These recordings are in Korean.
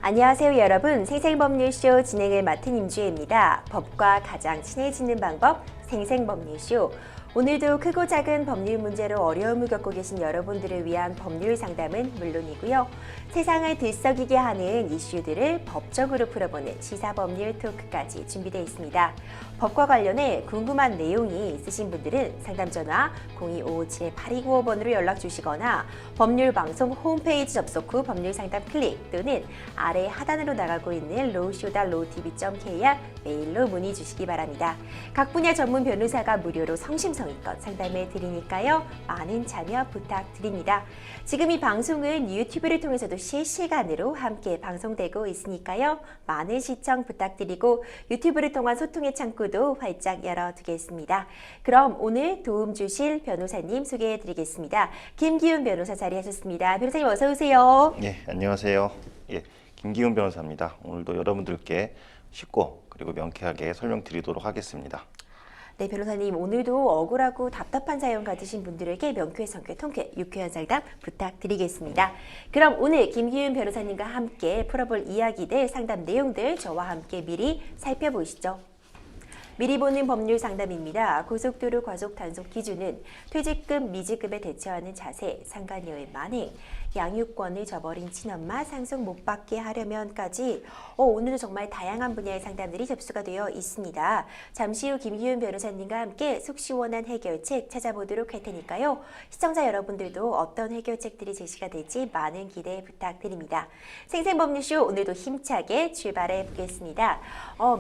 안녕하세요 여러분. 생생법률쇼 진행을 맡은 임주혜입니다. 법과 가장 친해지는 방법 생생법률쇼. 오늘도 크고 작은 법률 문제로 어려움을 겪고 계신 여러분들을 위한 법률 상담은 물론이고요. 세상을 들썩이게 하는 이슈들을 법적으로 풀어보는 시사법률 토크까지 준비되어 있습니다. 법과 관련해 궁금한 내용이 있으신 분들은 상담전화 02-557-8295번으로 연락 주시거나 법률방송 홈페이지 접속 후 법률상담 클릭 또는 아래 하단으로 나가고 있는 lowshow.lowtv.kr 메일로 문의 주시기 바랍니다. 각 분야 전문 변호사가 무료로 성심성의껏 상담해 드리니까요. 많은 참여 부탁드립니다. 지금 이 방송은 유튜브를 통해서도 실시간으로 함께 방송되고 있으니까요. 많은 시청 부탁드리고 유튜브를 통한 소통의 창구도 활짝 열어두겠습니다. 그럼 오늘 도움 주실 변호사님 소개해 드리겠습니다. 김기훈 변호사 자리하셨습니다. 변호사님 어서 오세요. 예, 안녕하세요. 예, 김기훈 변호사입니다. 오늘도 여러분들께 쉽고 그리고 명쾌하게 설명드리도록 하겠습니다. 네, 변호사님 오늘도 억울하고 답답한 사연 가지신 분들에게 명쾌, 성쾌, 통쾌, 유쾌한 상담 부탁드리겠습니다. 그럼 오늘 김기훈 변호사님과 함께 풀어볼 이야기들, 상담 내용들 저와 함께 미리 살펴보시죠. 미리 보는 법률 상담입니다. 고속도로 과속 단속 기준은 퇴직금, 미지급에 대처하는 자세, 상간녀의 만행, 양육권을 저버린 친엄마 상속 못 받게 하려면까지 오늘도 정말 다양한 분야의 상담들이 접수가 되어 있습니다. 잠시 후 김기훈 변호사님과 함께 속 시원한 해결책 찾아보도록 할 테니까요. 시청자 여러분들도 어떤 해결책들이 제시가 될지 많은 기대 부탁드립니다. 생생법률쇼 오늘도 힘차게 출발해 보겠습니다.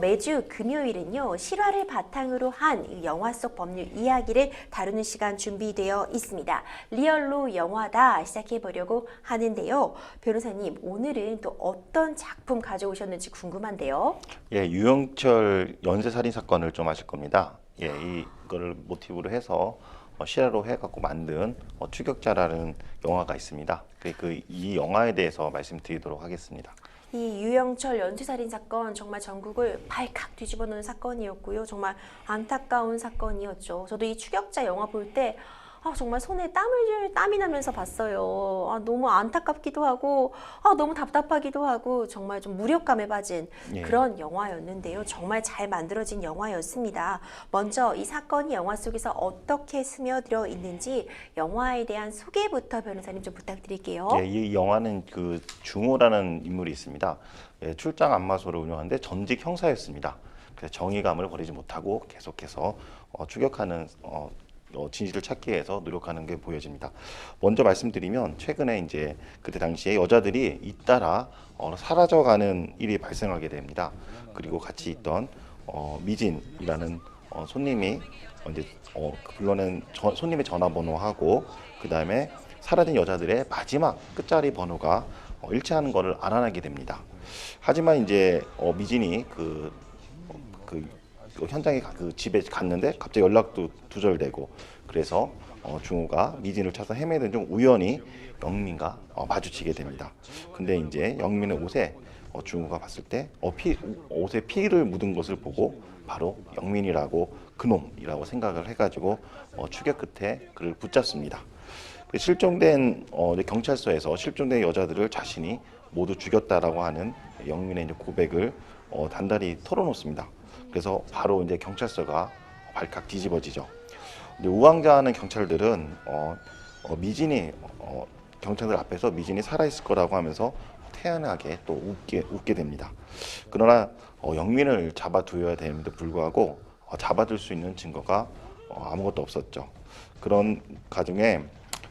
매주 금요일은요. 실화를 바탕으로 한 영화 속 법률 이야기를 다루는 시간 준비되어 있습니다. 리얼로 영화다 시작해보려고 하는데요. 변호사님 오늘은 또 어떤 작품 가져오셨는지 궁금한데요. 예, 유영철 연쇄살인 사건을 좀 아실 겁니다. 예, 이거를 모티브로 해서 실화로 해갖고 만든 추격자라는 영화가 있습니다. 이 영화에 대해서 말씀드리도록 하겠습니다. 이 유영철 연쇄살인 사건 정말 전국을 발칵 뒤집어 놓은 사건이었고요. 정말 안타까운 사건이었죠. 저도 이 추격자 영화 볼 때 정말 손에 땀이 나면서 봤어요. 너무 안타깝기도 하고 너무 답답하기도 하고 정말 좀 무력감에 빠진 그런 영화였는데요. 정말 잘 만들어진 영화였습니다. 먼저 이 사건이 영화 속에서 어떻게 스며들어 있는지 영화에 대한 소개부터 변호사님 좀 부탁드릴게요. 예, 이 영화는 그 중호라는 인물이 있습니다. 예, 출장 안마소를 운영하는데 전직 형사였습니다. 그래서 정의감을 버리지 못하고 계속해서 추격하는 진실을 찾기 위해서 노력하는 게 보여집니다. 먼저 말씀드리면 최근에 이제 그때 당시에 여자들이 잇따라 사라져가는 일이 발생하게 됩니다. 그리고 같이 있던 미진이라는 손님이 이제 불러낸 손님의 전화번호하고 그 다음에 사라진 여자들의 마지막 끝자리 번호가 일치하는 것을 알아내게 됩니다. 하지만 이제 미진이 그 현장에 그 집에 갔는데 갑자기 연락도 두절되고 그래서 중호가 미진을 찾아 헤매던 중 우연히 영민과 마주치게 됩니다. 근데 이제 영민의 옷에 중호가 봤을 때 옷에 피를 묻은 것을 보고 바로 영민이라고 그놈이라고 생각을 해가지고 추격 끝에 그를 붙잡습니다. 실종된 경찰서에서 실종된 여자들을 자신이 모두 죽였다라고 하는 영민의 이제 고백을 단단히 털어놓습니다. 그래서 바로 이제 경찰서가 발칵 뒤집어지죠. 근데 우왕좌하는 경찰들은 미진이 경찰들 앞에서 미진이 살아있을 거라고 하면서 태연하게 또 웃게 됩니다. 그러나 영민을 잡아두어야 되는데 불구하고 잡아둘 수 있는 증거가 아무것도 없었죠. 그런 과정에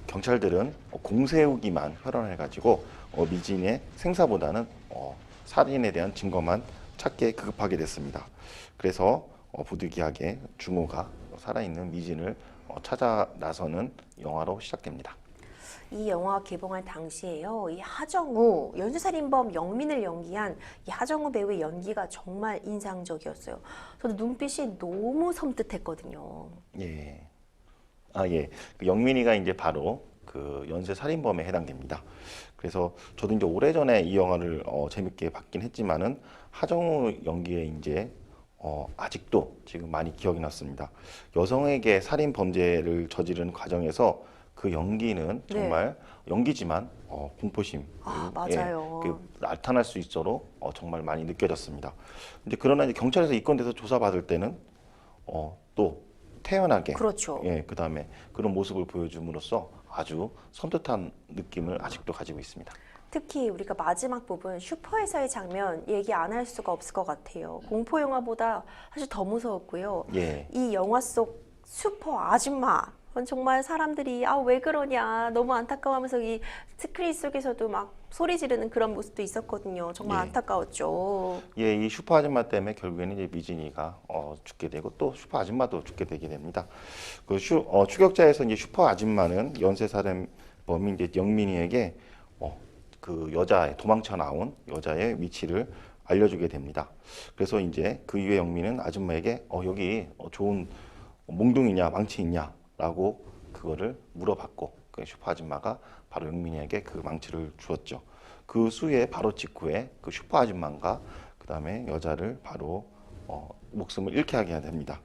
경찰들은 공세우기만 혈안해가지고 미진의 생사보다는 살인에 대한 증거만 찾기에 급하게 됐습니다. 그래서 부득이하게 중호가 살아있는 미진을 찾아 나서는 영화로 시작됩니다. 이 영화 개봉할 당시에요. 이 하정우 연쇄살인범 영민을 연기한 이 하정우 배우의 연기가 정말 인상적이었어요. 저도 눈빛이 너무 섬뜩했거든요. 예. 예. 그 영민이가 이제 바로 그 연쇄살인범에 해당됩니다. 그래서 저도 이제 오래전에 이 영화를 재밌게 봤긴 했지만은 하정우 연기에 이제 아직도 지금 많이 기억이 났습니다. 여성에게 살인 범죄를 저지르는 과정에서 그 연기는 네. 정말 연기지만 공포심 맞아요. 나타날 수 있도록 정말 많이 느껴졌습니다. 근데 그러나 이제 경찰에서 입건돼서 조사받을 때는 또 태연하게 그렇죠. 그다음에 그런 모습을 보여줌으로써 아주 섬뜩한 느낌을 아직도 가지고 있습니다. 특히 우리가 마지막 부분 슈퍼에서의 장면 얘기 안 할 수가 없을 것 같아요. 공포 영화보다 사실 더 무서웠고요. 예. 이 영화 속 슈퍼 아줌마 정말 사람들이 왜 그러냐 너무 안타까워하면서 이 스크린 속에서도 막 소리 지르는 그런 모습도 있었거든요. 정말 예. 안타까웠죠. 예, 이 슈퍼 아줌마 때문에 결국에는 이제 미진이가 죽게 되고 또 슈퍼 아줌마도 죽게 되게 됩니다. 그 추격자에서 이제 슈퍼 아줌마는 연쇄살인 범인 이제 영민이에게 그 여자의 도망쳐 나온 여자의 위치를 알려주게 됩니다. 그래서 이제 그 이후에 영민은 아줌마에게 여기 좋은 몽둥이냐 망치 있냐라고 그거를 물어봤고 그 슈퍼 아줌마가 바로 영민이에게 그 망치를 주었죠. 그 수에 바로 직후에 그 슈퍼 아줌마가 그 다음에 여자를 바로 목숨을 잃게 하게 됩니다.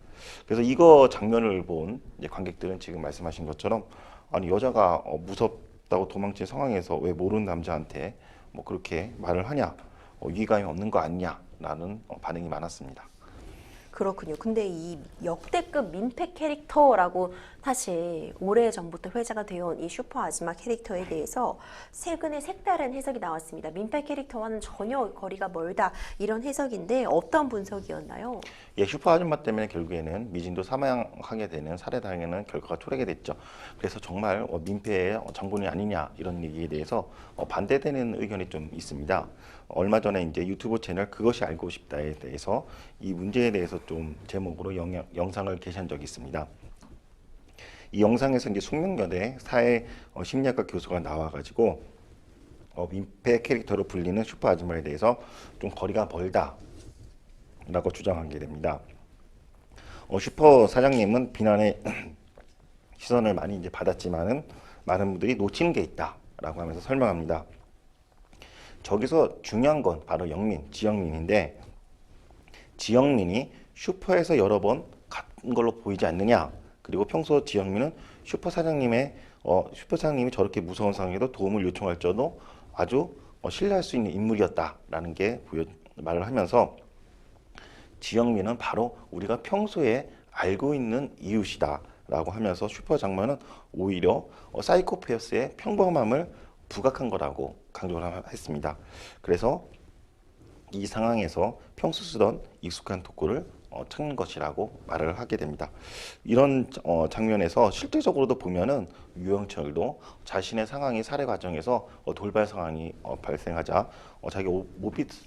그래서 이거 장면을 본 이제 관객들은 지금 말씀하신 것처럼 아니 여자가 무섭다고 도망친 상황에서 왜 모르는 남자한테 뭐 그렇게 말을 하냐, 위감이 없는 거 아니냐라는 반응이 많았습니다. 그렇군요. 근데 이 역대급 민폐 캐릭터라고 사실 오래전부터 회자가 되어온 이 슈퍼 아줌마 캐릭터에 대해서 최근에 색다른 해석이 나왔습니다. 민폐 캐릭터와는 전혀 거리가 멀다 이런 해석인데 어떤 분석이었나요? 예, 슈퍼 아줌마 때문에 결국에는 미진도 사망하게 되는 살해당하는 결과가 초래가 됐죠. 그래서 정말 민폐의 장본이 아니냐 이런 얘기에 대해서 반대되는 의견이 좀 있습니다. 얼마 전에 이제 유튜브 채널 그것이 알고 싶다에 대해서 이 문제에 대해서 좀 제목으로 영상을 게시한 적이 있습니다. 이 영상에서 이제 숙명여대 사회 심리학과 교수가 나와가지고 민폐 캐릭터로 불리는 슈퍼 아줌마에 대해서 좀 거리가 멀다라고 주장하게 됩니다. 슈퍼 사장님은 비난의 시선을 많이 이제 받았지만은 많은 분들이 놓치는 게 있다라고 하면서 설명합니다. 저기서 중요한 건 바로 지영민인데 지영민이 슈퍼에서 여러 번 같은 걸로 보이지 않느냐. 그리고 평소 지영민은 슈퍼 사장님이 저렇게 무서운 상황에도 도움을 요청할 정도 아주 신뢰할 수 있는 인물이었다라는 게 말을 하면서 지영민은 바로 우리가 평소에 알고 있는 이웃이다라고 하면서 슈퍼 장면은 오히려 사이코패스의 평범함을 부각한 거라고 강조를 했습니다. 그래서 이 상황에서 평소 쓰던 익숙한 도구를 찾는 것이라고 말을 하게 됩니다. 이런 장면에서 실제적으로도 보면은 유영철도 자신의 상황이 살해 과정에서 돌발 상황이 발생하자 자기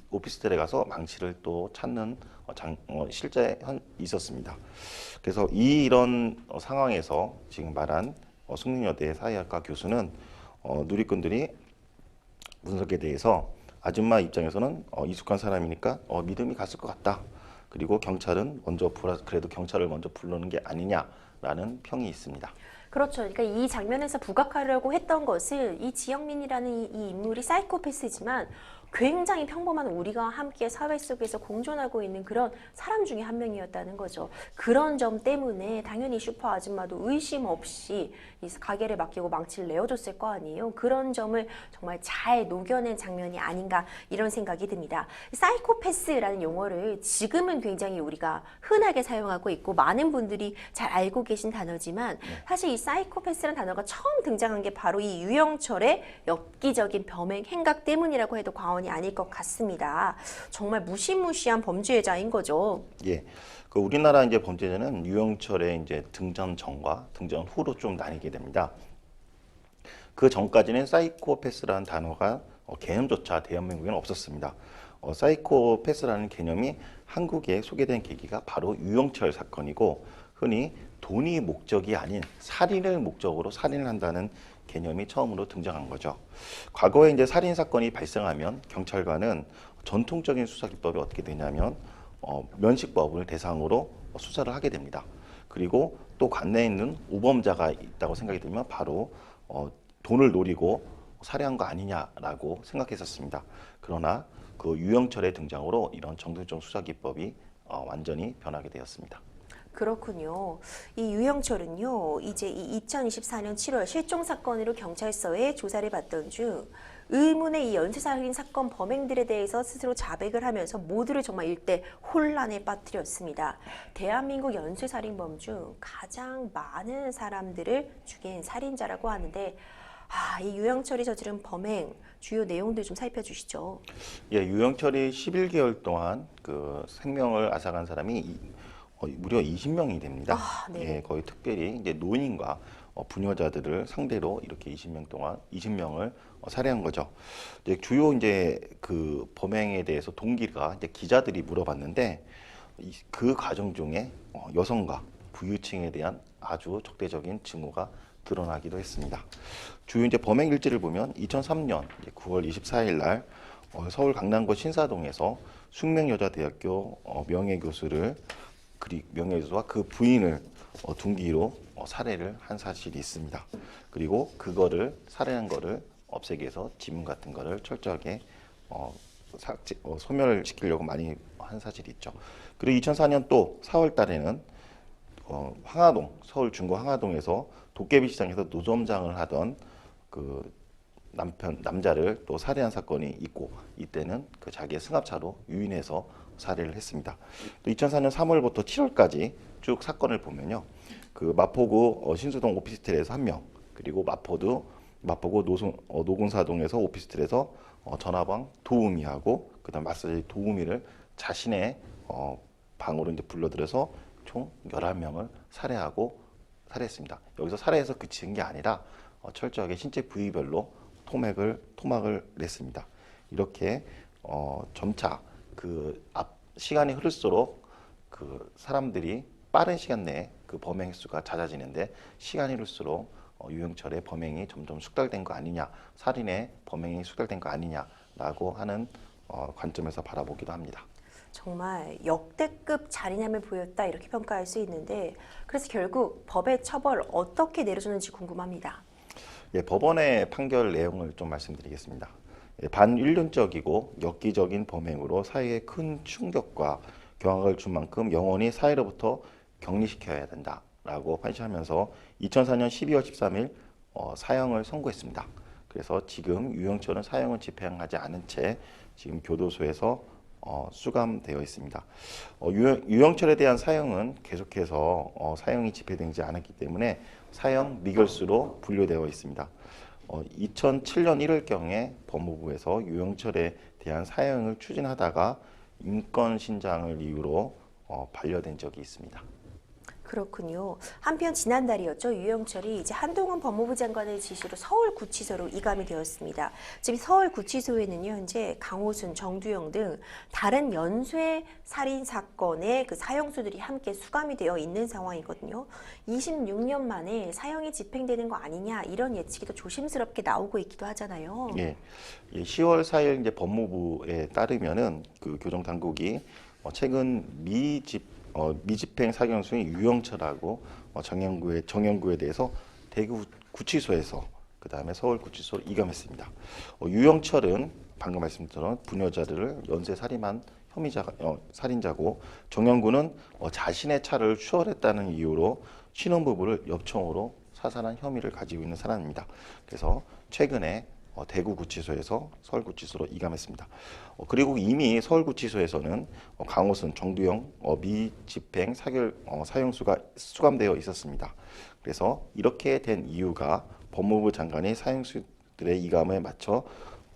오피스텔에 가서 망치를 또 찾는 실제 있었습니다. 그래서 이런 상황에서 지금 말한 숙명여대 사회학과 교수는 누리꾼들이 분석에 대해서 아줌마 입장에서는 익숙한 사람이니까 믿음이 갔을 것 같다. 그리고 경찰은 그래도 경찰을 먼저 부르는 게 아니냐라는 평이 있습니다. 그렇죠. 그러니까 이 장면에서 부각하려고 했던 것은 이 지영민이라는 이 인물이 사이코패스지만 굉장히 평범한 우리가 함께 사회 속에서 공존하고 있는 그런 사람 중에 한 명이었다는 거죠. 그런 점 때문에 당연히 슈퍼 아줌마도 의심 없이 이 가게를 맡기고 망치를 내어줬을 거 아니에요. 그런 점을 정말 잘 녹여낸 장면이 아닌가 이런 생각이 듭니다. 사이코패스라는 용어를 지금은 굉장히 우리가 흔하게 사용하고 있고 많은 분들이 잘 알고 계신 단어지만 사실 이 사이코패스라는 단어가 처음 등장한 게 바로 이 유영철의 엽기적인 범행 행각 때문이라고 해도 과언이 아닐 것 같습니다. 정말 무시무시한 범죄자인 거죠. 예. 그 우리나라 이제 범죄자는 유영철의 이제 등장 전과 등장 후로 좀 나뉘게 됩니다. 그 전까지는 사이코패스라는 단어가 개념조차 대한민국에는 없었습니다. 사이코패스라는 개념이 한국에 소개된 계기가 바로 유영철 사건이고 흔히 돈이 목적이 아닌 살인을 목적으로 살인을 한다는 개념이 처음으로 등장한 거죠. 과거에 이제 살인 사건이 발생하면 경찰관은 전통적인 수사 기법이 어떻게 되냐면 면식법을 대상으로 수사를 하게 됩니다. 그리고 또 관내에 있는 우범자가 있다고 생각이 들면 바로 돈을 노리고 살해한 거 아니냐라고 생각했었습니다. 그러나 그 유영철의 등장으로 이런 정통적 수사 기법이 완전히 변하게 되었습니다. 그렇군요. 이 유영철은요, 이제 이 2024년 7월 실종 사건으로 경찰서에 조사를 받던 중 의문의 이 연쇄살인 사건 범행들에 대해서 스스로 자백을 하면서 모두를 정말 일대 혼란에 빠뜨렸습니다. 대한민국 연쇄살인범 중 가장 많은 사람들을 죽인 살인자라고 하는데, 이 유영철이 저지른 범행 주요 내용들 좀 살펴주시죠. 예, 유영철이 11개월 동안 그 생명을 앗아간 사람이 무려 20명이 됩니다. 네. 예, 거의 특별히 이제 노인과 부녀자들을 상대로 이렇게 20명을 살해한 거죠. 이제 주요 이제 그 범행에 대해서 동기가 이제 기자들이 물어봤는데 그 과정 중에 여성과 부유층에 대한 아주 적대적인 징후가 드러나기도 했습니다. 주요 이제 범행 일지를 보면 2003년 9월 24일 날 서울 강남구 신사동에서 숙명여자대학교 명예교수와 그 부인을 둔기로 살해를 한 사실이 있습니다. 그리고 그거를 살해한 거를 없애기 위해서 지문 같은 거를 철저하게 소멸을 시키려고 많이 한 사실이 있죠. 그리고 2004년 또 4월 달에는 서울 중구 황화동에서 도깨비 시장에서 노점장을 하던 그 남자를 또 살해한 사건이 있고, 이때는 그 자기의 승합차로 유인해서 살해를 했습니다. 또 2004년 3월부터 7월까지 쭉 사건을 보면요, 그 마포구 신수동 오피스텔에서 한 명, 그리고 마포구 노곤사동에서 오피스텔에서 전화방 도우미하고 그다음 마사지 도우미를 자신의 방으로 이제 불러들여서 총 11명을 살해했습니다. 여기서 살해해서 그치는 게 아니라 철저하게 신체 부위별로 토막을 냈습니다. 이렇게 점차 시간이 흐를수록 그 사람들이 빠른 시간 내에 그 범행 횟수가 잦아지는데, 시간이 흐를수록 유영철의 범행이 점점 숙달된 거 아니냐, 살인의 범행이 숙달된 거 아니냐라고 하는 관점에서 바라보기도 합니다. 정말 역대급 잔인함을 보였다 이렇게 평가할 수 있는데, 그래서 결국 법의 처벌 어떻게 내려졌는지 궁금합니다. 예, 법원의 판결 내용을 좀 말씀드리겠습니다. 예, 반인륜적이고 엽기적인 범행으로 사회에 큰 충격과 경악을 준 만큼 영원히 사회로부터 격리시켜야 된다라고 판시하면서 2004년 12월 13일 사형을 선고했습니다. 그래서 지금 유영철은 사형을 집행하지 않은 채 지금 교도소에서 수감되어 있습니다. 유영철에 대한 사형은 계속해서 사형이 집행되지 않았기 때문에 사형 미결수로 분류되어 있습니다. 2007년 1월경에 법무부에서 유영철에 대한 사형을 추진하다가 인권 신장을 이유로 반려된 적이 있습니다. 그렇군요. 한편 지난달이었죠. 유영철이 이제 한동훈 법무부 장관의 지시로 서울구치소로 이감이 되었습니다. 지금 서울구치소에는요, 현재 강호순, 정두영 등 다른 연쇄 살인 사건의 그 사형수들이 함께 수감이 되어 있는 상황이거든요. 26년 만에 사형이 집행되는 거 아니냐, 이런 예측이 더 조심스럽게 나오고 있기도 하잖아요. 예, 10월 4일 이제 법무부에 따르면은 그 교정 당국이 최근 미집행 사형수인 유영철하고 정영구에 대해서 대구 구치소에서 그다음에 서울 구치소로 이감했습니다. 유영철은 방금 말씀드린 부녀자들을 연쇄 살인한 살인자고, 정영구는 자신의 차를 추월했다는 이유로 신혼부부를 엽총으로 사살한 혐의를 가지고 있는 사람입니다. 그래서 최근에 대구구치소에서 서울구치소로 이감했습니다. 그리고 이미 서울구치소에서는 강호순, 정두영 미집행 사형수가 수감되어 있었습니다. 그래서 이렇게 된 이유가 법무부 장관이 사형수들의 이감에 맞춰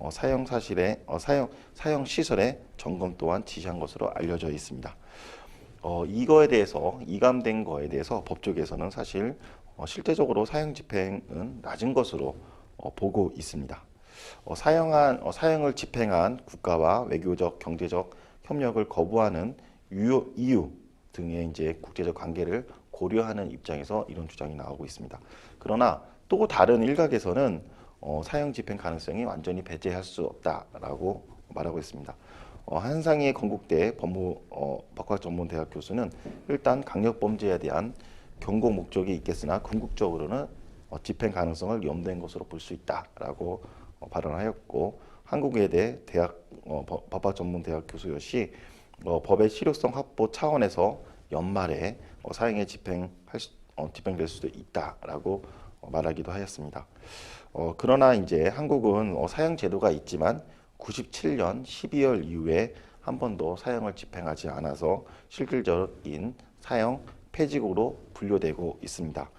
사형 시설의 점검 또한 지시한 것으로 알려져 있습니다. 이거에 대해서 이감된 거에 대해서 법조계에서는 사실 실제적으로 사형 집행은 낮은 것으로 보고 있습니다. 사형을 집행한 국가와 외교적, 경제적 협력을 거부하는 이유 등의 이제 국제적 관계를 고려하는 입장에서 이런 주장이 나오고 있습니다. 그러나 또 다른 일각에서는 사형 집행 가능성이 완전히 배제할 수 없다라고 말하고 있습니다. 한상희 건국대 법학전문대학 교수는 일단 강력범죄에 대한 경고 목적이 있겠으나 궁극적으로는 집행 가능성을 염두한 것으로 볼 수 있다라고 발언하였고, 한국외대 법학전문대학 교수 역시 법의 실효성 확보 차원에서 연말에 사형에 집행될 수도 있다라고 말하기도 하였습니다. 그러나 이제 한국은 사형 제도가 있지만 97년 12월 이후에 한 번도 사형을 집행하지 않아서 실질적인 사형 폐지국으로 분류되고 있습니다.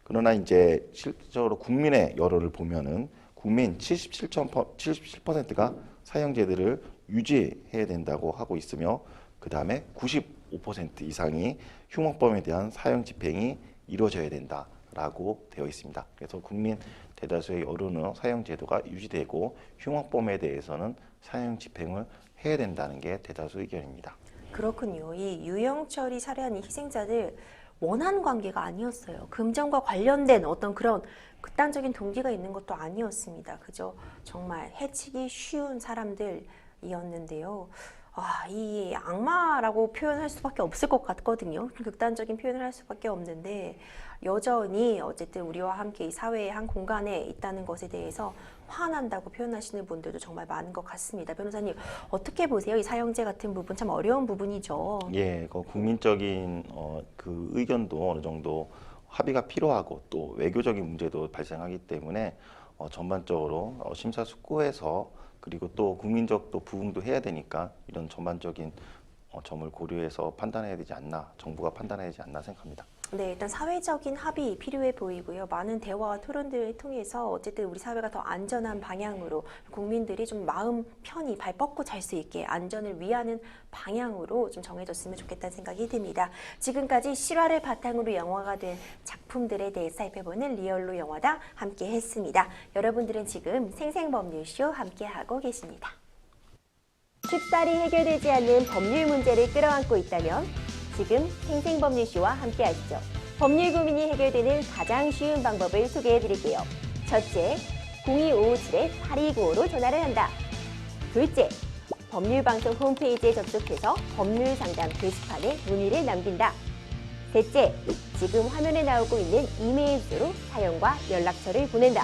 그러나 이제 실제로 국민의 여론을 보면은 국민 77%가 사형제도를 유지해야 된다고 하고 있으며 그 다음에 95% 이상이 흉악범에 대한 사형 집행이 이루어져야 된다라고 되어 있습니다. 그래서 국민 대다수의 여론은 사형제도가 유지되고 흉악범에 대해서는 사형 집행을 해야 된다는 게 대다수 의견입니다. 그렇군요. 이 유영철이 살해한 이 희생자들 원한 관계가 아니었어요. 금전과 관련된 어떤 그런 극단적인 동기가 있는 것도 아니었습니다. 그저 정말 해치기 쉬운 사람들이었는데요. 이 악마라고 표현할 수밖에 없을 것 같거든요. 극단적인 표현을 할 수밖에 없는데 여전히 어쨌든 우리와 함께 이 사회의 한 공간에 있다는 것에 대해서 화난다고 표현하시는 분들도 정말 많은 것 같습니다. 변호사님 어떻게 보세요? 이 사형제 같은 부분 참 어려운 부분이죠. 예, 그 국민적인 그 의견도 어느 정도 합의가 필요하고 또 외교적인 문제도 발생하기 때문에 전반적으로 심사숙고해서 그리고 또 국민적 또 부응도 해야 되니까 이런 전반적인 점을 고려해서 판단해야 되지 않나, 정부가 판단해야 되지 않나 생각합니다. 네, 일단 사회적인 합의 필요해 보이고요. 많은 대화와 토론들을 통해서 어쨌든 우리 사회가 더 안전한 방향으로 국민들이 좀 마음 편히 발 뻗고 잘 수 있게 안전을 위하는 방향으로 좀 정해졌으면 좋겠다는 생각이 듭니다. 지금까지 실화를 바탕으로 영화가 된 작품들에 대해 살펴보는 리얼로 영화다 함께 했습니다. 여러분들은 지금 생생법률쇼 함께하고 계십니다. 쉽사리 해결되지 않는 법률 문제를 끌어안고 있다면 지금 생생법률쇼와 함께 하시죠. 법률 고민이 해결되는 가장 쉬운 방법을 소개해 드릴게요. 첫째, 02-557-8295로 전화를 한다. 둘째, 법률방송 홈페이지에 접속해서 법률상담 게시판에 문의를 남긴다. 셋째, 지금 화면에 나오고 있는 이메일 주소로 사연과 연락처를 보낸다.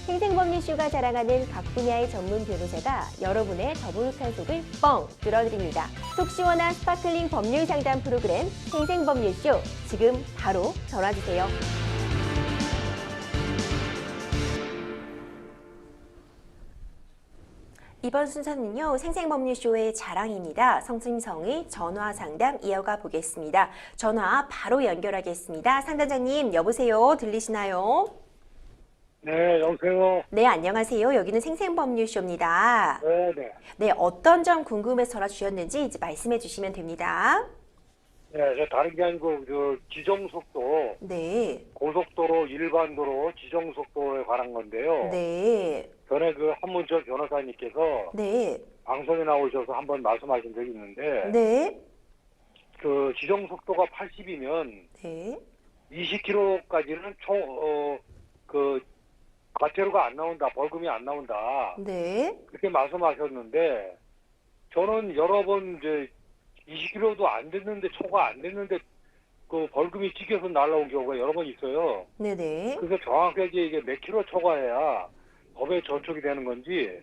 생생법률쇼가 자랑하는 각 분야의 전문 변호사가 여러분의 더부룩한 속을 뻥 뚫어드립니다. 속 시원한 스파클링 법률 상담 프로그램 생생법률쇼 지금 바로 전화주세요. 이번 순서는요, 생생법률쇼의 자랑입니다. 성심성의 전화 상담 이어가 보겠습니다. 전화 바로 연결하겠습니다. 상담자님 여보세요, 들리시나요? 네, 여보세요. 네, 안녕하세요. 여기는 생생법률쇼입니다. 네. 네, 어떤 점 궁금해서 전화 주셨는지 이제 말씀해 주시면 됩니다. 네, 저 다른 게 아니고, 지정속도, 네, 고속도로, 일반도로, 지정속도에 관한 건데요. 네, 전에 한문철 변호사님께서 네, 방송에 나오셔서 한번 말씀하신 적이 있는데, 네, 지정속도가 80이면 네, 20km까지는 과태료가 안 나온다, 벌금이 안 나온다. 네, 그렇게 말씀하셨는데, 저는 여러 번 20km도 안 됐는데, 초과 안 됐는데, 벌금이 찍혀서 날라온 경우가 여러 번 있어요. 네, 네. 그래서 정확하게 이게 몇 킬로 초과해야 법에 저촉이 되는 건지,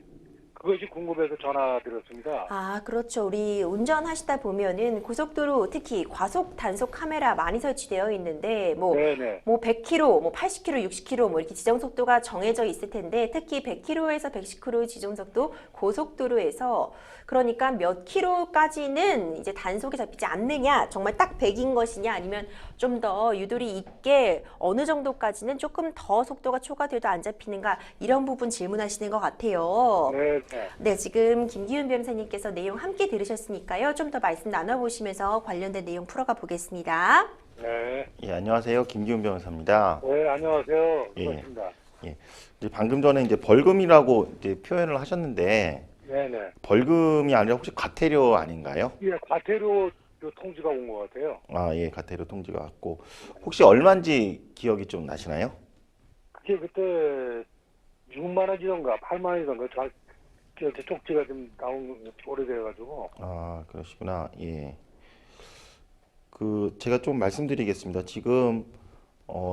그것이 궁금해서 전화드렸습니다. 그렇죠. 우리 운전하시다 보면은 고속도로 특히 과속 단속 카메라 많이 설치되어 있는데 네네. 100km, 80km, 60km 이렇게 지정 속도가 정해져 있을 텐데 특히 100km에서 110km 지정 속도 고속도로에서 그러니까 몇 킬로까지는 이제 단속이 잡히지 않느냐, 정말 딱 100인 것이냐, 아니면 좀 더 유도리 있게 어느 정도까지는 조금 더 속도가 초과돼도 안 잡히는가, 이런 부분 질문하시는 것 같아요. 네. 네, 지금 김기훈 변호사님께서 내용 함께 들으셨으니까요. 좀 더 말씀 나눠보시면서 관련된 내용 풀어가 보겠습니다. 네. 예, 안녕하세요. 김기훈 변호사입니다. 네, 안녕하세요. 예. 반갑습니다. 이제 방금 전에 이제 벌금이라고 이제 표현을 하셨는데 네네. 벌금이 아니라 혹시 과태료 아닌가요? 예, 과태료 통지가 온 것 같아요. 예, 과태료 통지가 왔고 혹시 얼마인지 기억이 좀 나시나요? 그게 그때 6만 원이던가 8만 원이던가 제 쪽지가 좀 나온 오래돼가지고. 그러시구나. 예. 제가 좀 말씀드리겠습니다. 지금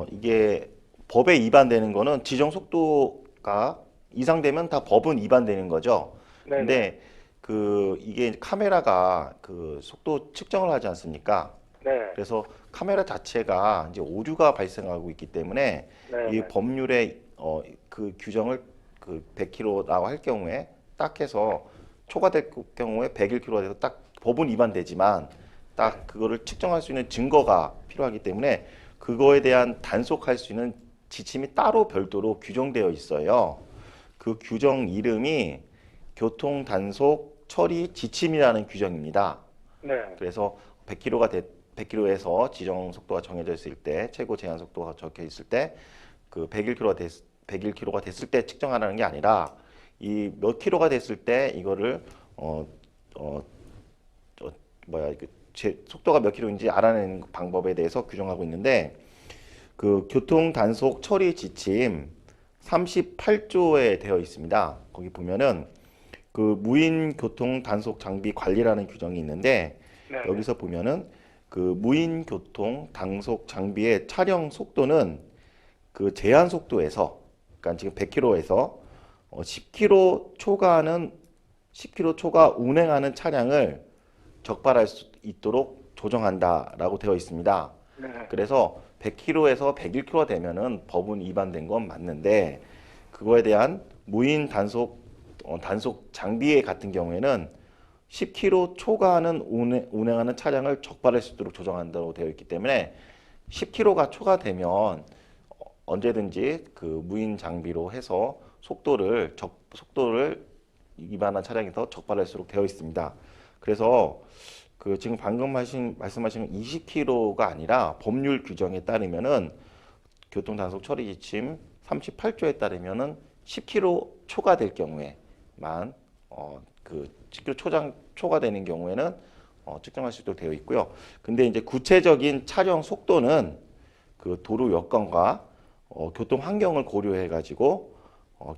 이게 법에 위반되는 거는 지정 속도가 이상되면 다 법은 위반되는 거죠. 네네. 근데 이게 카메라가 속도 측정을 하지 않습니까? 네. 그래서 카메라 자체가 이제 오류가 발생하고 있기 때문에 네. 이 법률의 그 규정을 그 100km라고 할 경우에 딱 해서 초과될 경우에 101km가 돼서 딱 법은 위반되지만 딱 그거를 측정할 수 있는 증거가 필요하기 때문에 그거에 대한 단속할 수 있는 지침이 따로 별도로 규정되어 있어요. 그 규정 이름이 교통 단속 처리 지침이라는 규정입니다. 네. 그래서 100km에서 지정 속도가 정해져 있을 때, 최고 제한 속도가 적혀 있을 때, 그 101km가 됐을 때 측정하라는 게 아니라 이 몇 킬로가 됐을 때 이거를 속도가 몇 킬로인지 알아내는 방법에 대해서 규정하고 있는데 그 교통 단속 처리 지침 38조에 되어 있습니다. 거기 보면은 그 무인 교통 단속 장비 관리라는 규정이 있는데 네. 여기서 보면은 그 무인 교통 단속 장비의 촬영 속도는 그 제한 속도에서 그러니까 지금 100km에서 10km 초과하는 10km 초과 운행하는 차량을 적발할 수 있도록 조정한다라고 되어 있습니다. 네. 그래서 100km에서 101km 되면은 법은 위반된 건 맞는데 그거에 대한 무인 단속 장비 같은 경우에는 10km 초과하는 운행하는 차량을 적발할 수 있도록 조정한다고 되어 있기 때문에 10km가 초과되면 언제든지 그 무인 장비로 해서 속도를 위반한 차량에서 적발할 수 있도록 되어 있습니다. 그래서 그 지금 방금 말씀하신 20km가 아니라 법률 규정에 따르면은 교통단속 처리 지침 38조에 따르면은 10km 초과될 경우에만 그 10km 초과되는 경우에는 측정할 수 있도록 되어 있고요. 근데 이제 구체적인 차량 속도는 그 도로 여건과 교통 환경을 고려해 가지고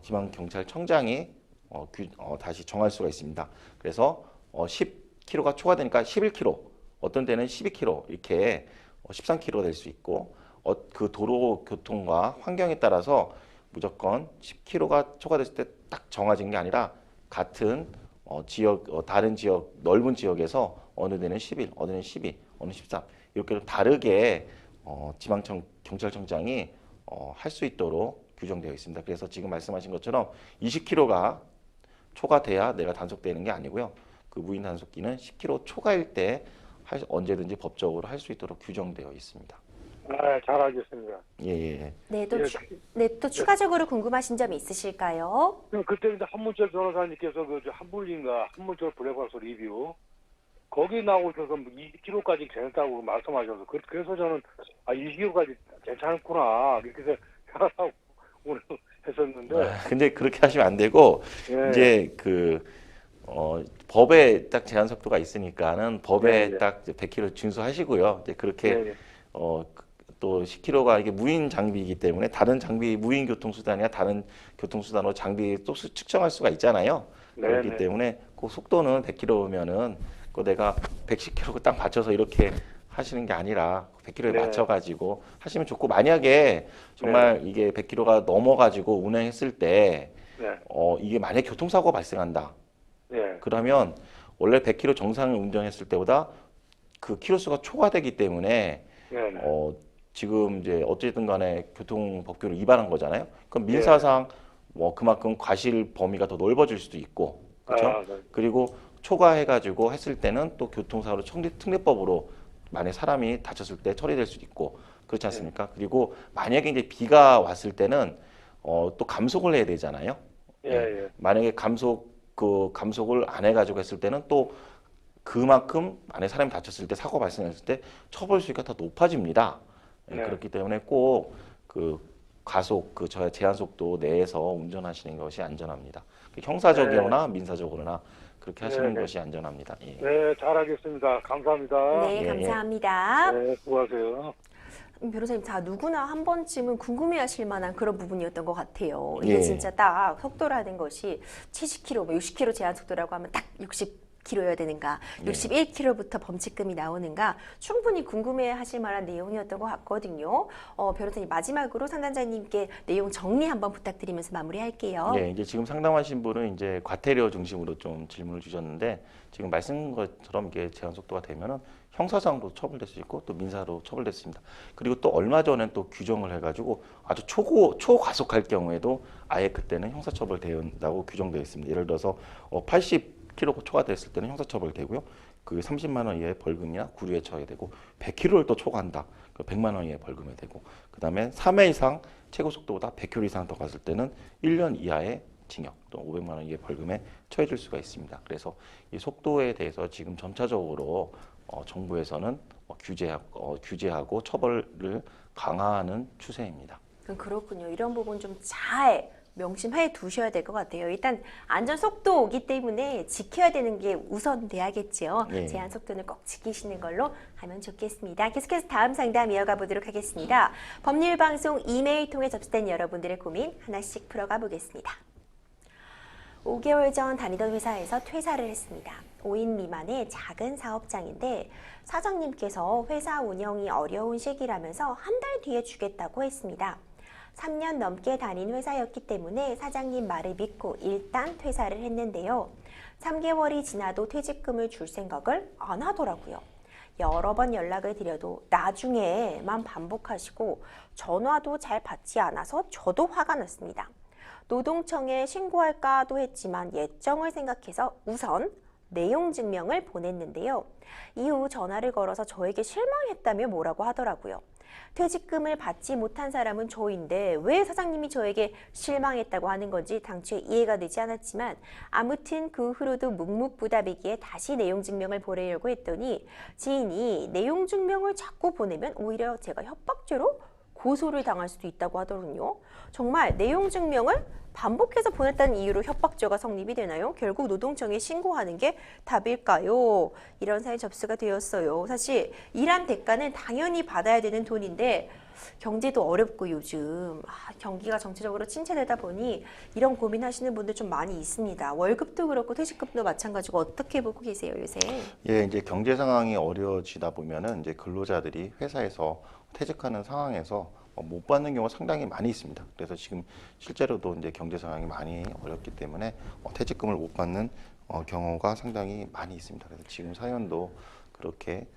지방경찰청장이 다시 정할 수가 있습니다. 그래서 10km가 초과되니까 11km, 어떤 때는 12km 이렇게 13km 될 수 있고 그 도로 교통과 환경에 따라서 무조건 10km가 초과됐을 때 딱 정해진 게 아니라 같은 다른 지역 넓은 지역에서 어느 데는 11, 어느 데는 12, 어느 13 이렇게 좀 다르게 경찰청장이 할 수 있도록 규정되어 있습니다. 그래서 지금 말씀하신 것처럼 20km가 초과돼야 내가 단속되는 게 아니고요. 그 무인 단속기는 10km 초과일 때 언제든지 법적으로 할 수 있도록 규정되어 있습니다. 네, 잘 알겠습니다. 예. 네, 또 추가적으로 궁금하신 점 있으실까요? 그때 이제 한문철 변호사님께서 그 한문철 블랙박스 리뷰 거기 나오셔서 20km까지 괜찮다고 말씀하셔서 그래서 저는 20km까지 괜찮구나 이렇게 생각하고 오늘 했었는데. 근데 그렇게 하시면 안 되고 예. 이제 법에 딱 제한 속도가 있으니까는 법에 예. 딱 100km 준수하시고요. 이제 그렇게 예. 또 10km가 이게 무인 장비이기 때문에 다른 장비 무인 교통수단이나 다른 교통수단으로 장비 또 측정할 수가 있잖아요. 그렇기 네네. 때문에 그 속도는 100km면은 그 내가 110km 딱 맞춰서 이렇게 하시는 게 아니라 100km에 네. 맞춰가지고 하시면 좋고 만약에 정말 이게 100km가 넘어가지고 운행했을 때 네. 이게 만약 교통사고가 발생한다. 네. 그러면 원래 100km 정상 운전했을 때보다 그 키로수가 초과되기 때문에 네. 지금 이제 어쨌든 간에 교통법규를 위반한 거잖아요. 그럼 민사상 뭐 그만큼 과실 범위가 더 넓어질 수도 있고, 그렇죠? 네. 그리고 초과해가지고 했을 때는 또 교통사고 특례법으로 만약 사람이 다쳤을 때 처리될 수도 있고 그렇지 않습니까? 그리고 만약에 이제 비가 왔을 때는 또 감속을 해야 되잖아요. 예. 만약에 감속을 안 해가지고 했을 때는 또 그만큼 만약 사람이 다쳤을 때 사고 발생했을 때 처벌 수위가 더 높아집니다. 네. 그렇기 때문에 꼭 그 가속 제한 속도 내에서 운전하시는 것이 안전합니다. 형사적으로나 민사적으로나 그렇게 하시는 것이 안전합니다. 예. 네, 잘하겠습니다. 감사합니다. 네, 감사합니다. 네, 수고하세요. 변호사님, 다 누구나 한 번쯤은 궁금해하실 만한 그런 부분이었던 것 같아요. 이게 예. 진짜 딱 속도라는 것이 70km, 60km 제한 속도라고 하면 딱 60 4kg여야 되는가, 61kg부터 범칙금이 나오는가 충분히 궁금해하실 만한 내용이었던 것 같거든요. 변호사님 마지막으로 상담자님께 내용 정리 한번 부탁드리면서 마무리할게요. 네, 이제 지금 상담하신 분은 이제 과태료 중심으로 좀 질문을 주셨는데 지금 말씀 것처럼 이게 제한 속도가 되면은 형사상으로 처벌될 수 있고 또 민사로 처벌될 수 있습니다. 그리고 또 얼마 전에 또 규정을 해가지고 아주 초과속할 경우에도 아예 그때는 형사처벌 된다고 규정되어 있습니다. 예를 들어서 80km 초과됐을 때는 형사처벌 되고요. 그 30만 원 이하의 벌금이나 구류에 처하게 되고 100km를 또 초과한다. 그 100만 원 이하의 벌금이 되고 그다음에 3회 이상 최고 속도보다 100km 이상 더 갔을 때는 1년 이하의 징역 또 500만 원 이하의 벌금에 처해질 수가 있습니다. 그래서 이 속도에 대해서 지금 점차적으로 정부에서는 규제하고 처벌을 강화하는 추세입니다. 그렇군요. 이런 부분 좀 잘 명심해 두셔야 될 것 같아요. 일단 안전 속도이기 때문에 지켜야 되는 게 우선돼야겠죠. 네. 제한 속도는 꼭 지키시는 걸로 하면 좋겠습니다. 계속해서 다음 상담 이어가 보도록 하겠습니다. 법률방송 이메일 통해 접수된 여러분들의 고민 하나씩 풀어가 보겠습니다. 5개월 전 다니던 회사에서 퇴사를 했습니다. 5인 미만의 작은 사업장인데 사장님께서 회사 운영이 어려운 시기라면서 한 달 뒤에 주겠다고 했습니다. 3년 넘게 다닌 회사였기 때문에 사장님 말을 믿고 일단 퇴사를 했는데요. 3개월이 지나도 퇴직금을 줄 생각을 안 하더라고요. 여러 번 연락을 드려도 나중에만 반복하시고 전화도 잘 받지 않아서 저도 화가 났습니다. 노동청에 신고할까도 했지만 예정을 생각해서 우선 내용 증명을 보냈는데요. 이후 전화를 걸어서 저에게 실망했다며 뭐라고 하더라고요. 퇴직금을 받지 못한 사람은 저인데 왜 사장님이 저에게 실망했다고 하는 건지 당초에 이해가 되지 않았지만 아무튼 그 후로도 묵묵부답이기에 다시 내용 증명을 보내려고 했더니 지인이 내용 증명을 자꾸 보내면 오히려 제가 협박죄로 고소를 당할 수도 있다고 하더군요. 정말 내용 증명을 반복해서 보냈다는 이유로 협박죄가 성립이 되나요? 결국 노동청에 신고하는 게 답일까요? 이런 사연 접수가 되었어요. 사실 일한 대가는 당연히 받아야 되는 돈인데 경제도 어렵고 요즘 경기가 전체적으로 침체되다 보니 이런 고민하시는 분들 좀 많이 있습니다. 월급도 그렇고 퇴직금도 마찬가지고 어떻게 보고 계세요, 요새? 예, 이제 경제 상황이 어려워지다 보면은 이제 근로자들이 회사에서 퇴직하는 상황에서 못 받는 경우가 상당히 많이 있습니다. 그래서 지금 실제로도 이제 경제 상황이 많이 어렵기 때문에 퇴직금을 못 받는 경우가 상당히 많이 있습니다. 그래서 지금 사연도 그렇게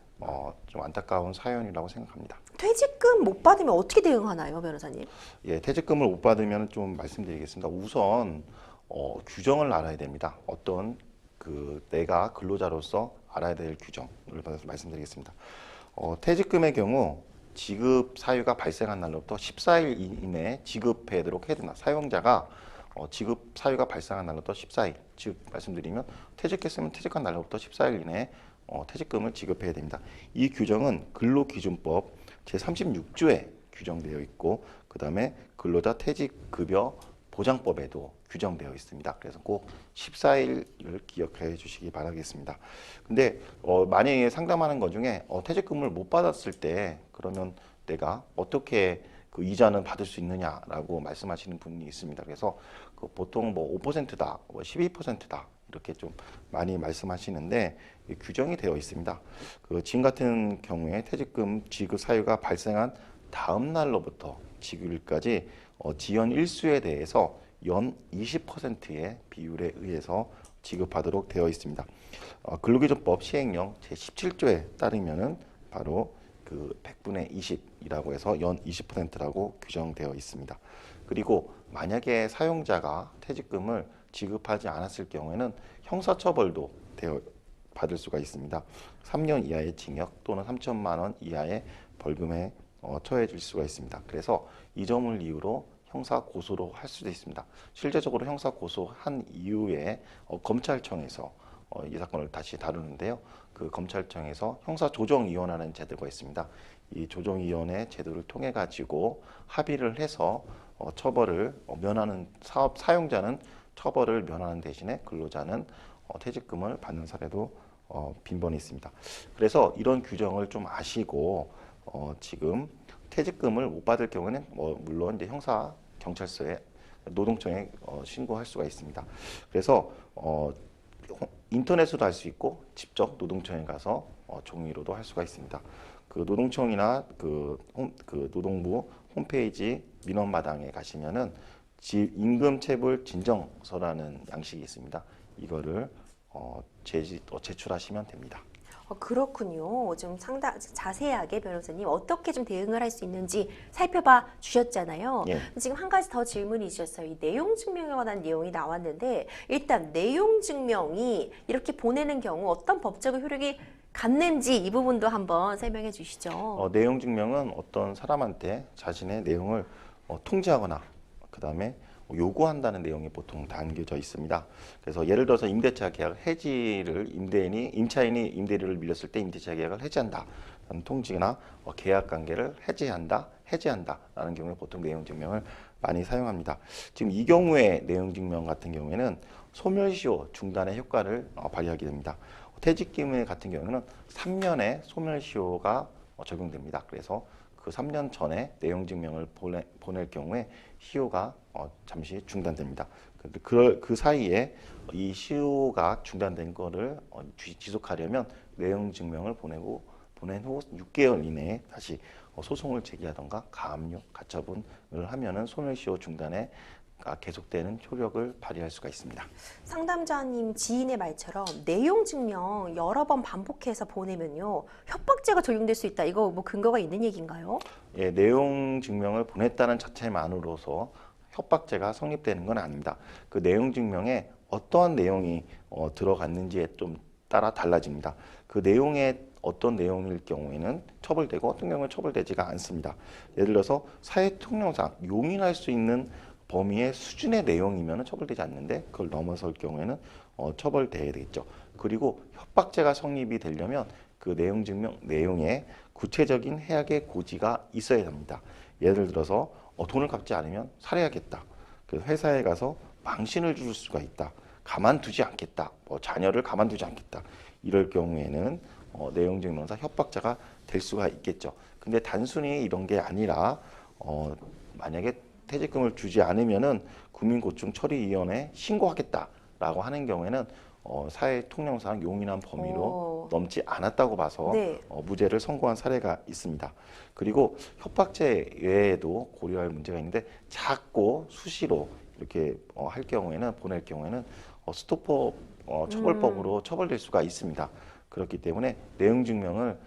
좀 안타까운 사연이라고 생각합니다. 퇴직금 못 받으면 어떻게 대응하나요, 변호사님? 예, 퇴직금을 못 받으면 좀 말씀드리겠습니다. 우선 규정을 알아야 됩니다. 어떤 내가 근로자로서 알아야 될 규정을 받아서 말씀드리겠습니다. 퇴직금의 경우 지급 사유가 발생한 날로부터 14일 이내에 지급하도록 해야 된다. 사용자가 지급 사유가 발생한 날로부터 14일, 즉 말씀드리면 퇴직했으면 퇴직한 날로부터 14일 이내에 퇴직금을 지급해야 됩니다. 이 규정은 근로기준법 제36조에 규정되어 있고 그 다음에 근로자 퇴직급여 보장법에도 규정되어 있습니다. 그래서 꼭 14일을 기억해 주시기 바라겠습니다. 근데 만약에 상담하는 것 중에 퇴직금을 못 받았을 때 그러면 내가 어떻게 그 이자는 받을 수 있느냐라고 말씀하시는 분이 있습니다. 그래서 보통 5%다, 12%다 이렇게 좀 많이 말씀하시는데 규정이 되어 있습니다. 지금 같은 경우에 퇴직금 지급 사유가 발생한 다음 날로부터 지급일까지 지연 일수에 대해서 연 20%의 비율에 의해서 지급하도록 되어 있습니다. 근로기준법 시행령 제17조에 따르면은 바로 100분의 20이라고 해서 연 20%라고 규정되어 있습니다. 그리고 만약에 사용자가 퇴직금을 지급하지 않았을 경우에는 형사처벌도 받을 수가 있습니다. 3년 이하의 징역 또는 3천만 원 이하의 벌금에 처해질 수가 있습니다. 그래서 이 점을 이유로 형사 고소로 할 수도 있습니다. 실제적으로 형사 고소한 이후에 검찰청에서 이 사건을 다시 다루는데요. 그 검찰청에서 형사조정위원회라는 제도가 있습니다. 이 조정위원회 제도를 통해 가지고 합의를 해서 처벌을 면하는 사용자는 처벌을 면하는 대신에 근로자는 퇴직금을 받는 사례도 빈번히 있습니다. 그래서 이런 규정을 좀 아시고 지금 퇴직금을 못 받을 경우는 물론 이제 형사 경찰서에 노동청에 신고할 수가 있습니다. 그래서 인터넷으로 할 수 있고 직접 노동청에 가서 종이로도 할 수가 있습니다. 그 노동청이나 그 노동부 홈페이지 민원마당에 가시면은 임금체불 진정서라는 양식이 있습니다. 이거를 제출하시면 됩니다. 그렇군요. 좀 상당 자세하게 변호사님 어떻게 좀 대응을 할 수 있는지 살펴봐 주셨잖아요. 예. 지금 한 가지 더 질문이 있었어요. 이 내용 증명에 관한 내용이 나왔는데 일단 내용 증명이 이렇게 보내는 경우 어떤 법적 효력이 갖는지 이 부분도 한번 설명해 주시죠. 내용 증명은 어떤 사람한테 자신의 내용을 통지하거나 그다음에 요구한다는 내용이 보통 담겨져 있습니다. 그래서 예를 들어서 임대차 계약 해지를 임차인이 임대료를 밀렸을 때 임대차 계약을 해지한다 라는 통지나 계약 관계를 해지한다라는 경우에 보통 내용 증명을 많이 사용합니다. 지금 이 경우에 내용 증명 같은 경우에는 소멸시효 중단의 효과를 발휘하게 됩니다. 퇴직기무 같은 경우는 3년의 소멸시효가 적용됩니다. 그래서 그 3년 전에 내용 증명을 보낼 경우에 시효가 잠시 중단됩니다. 그 사이에 이 시효가 중단된 거를 지속하려면 내용 증명을 보낸 후 6개월 이내에 다시 소송을 제기하던가 가압류, 가처분을 하면은 소멸시효 중단에 계속되는 효력을 발휘할 수가 있습니다. 상담자님 지인의 말처럼 내용 증명 여러 번 반복해서 보내면요 협박죄가 적용될 수 있다. 이거 뭐 근거가 있는 얘기인가요? 예, 내용 증명을 보냈다는 자체만으로서 협박죄가 성립되는 건 아닙니다. 그 내용 증명에 어떠한 내용이 들어갔는지에 좀 따라 달라집니다. 그 내용에 어떤 내용일 경우에는 처벌되고 어떤 경우는 처벌되지가 않습니다. 예를 들어서 사회 통념상 용인할 수 있는 범위의 수준의 내용이면 처벌되지 않는데 그걸 넘어설 경우에는 처벌돼야 되겠죠. 그리고 협박죄가 성립이 되려면 그 내용 증명 내용에 구체적인 해악의 고지가 있어야 합니다. 예를 들어서 돈을 갚지 않으면 살해하겠다. 그래서 회사에 가서 망신을 줄 수가 있다. 가만두지 않겠다. 자녀를 가만두지 않겠다. 이럴 경우에는 내용 증명상 협박자가 될 수가 있겠죠. 근데 단순히 이런 게 아니라 만약에 퇴직금을 주지 않으면은 국민고충처리위원회에 신고하겠다라고 하는 경우에는 사회 통념상 용인한 범위로 넘지 않았다고 봐서 네. 무죄를 선고한 사례가 있습니다. 그리고 협박죄 외에도 고려할 문제가 있는데 작고 수시로 이렇게 할 경우에는 보낼 경우에는 스토퍼 처벌법으로 처벌될 수가 있습니다. 그렇기 때문에 내용 증명을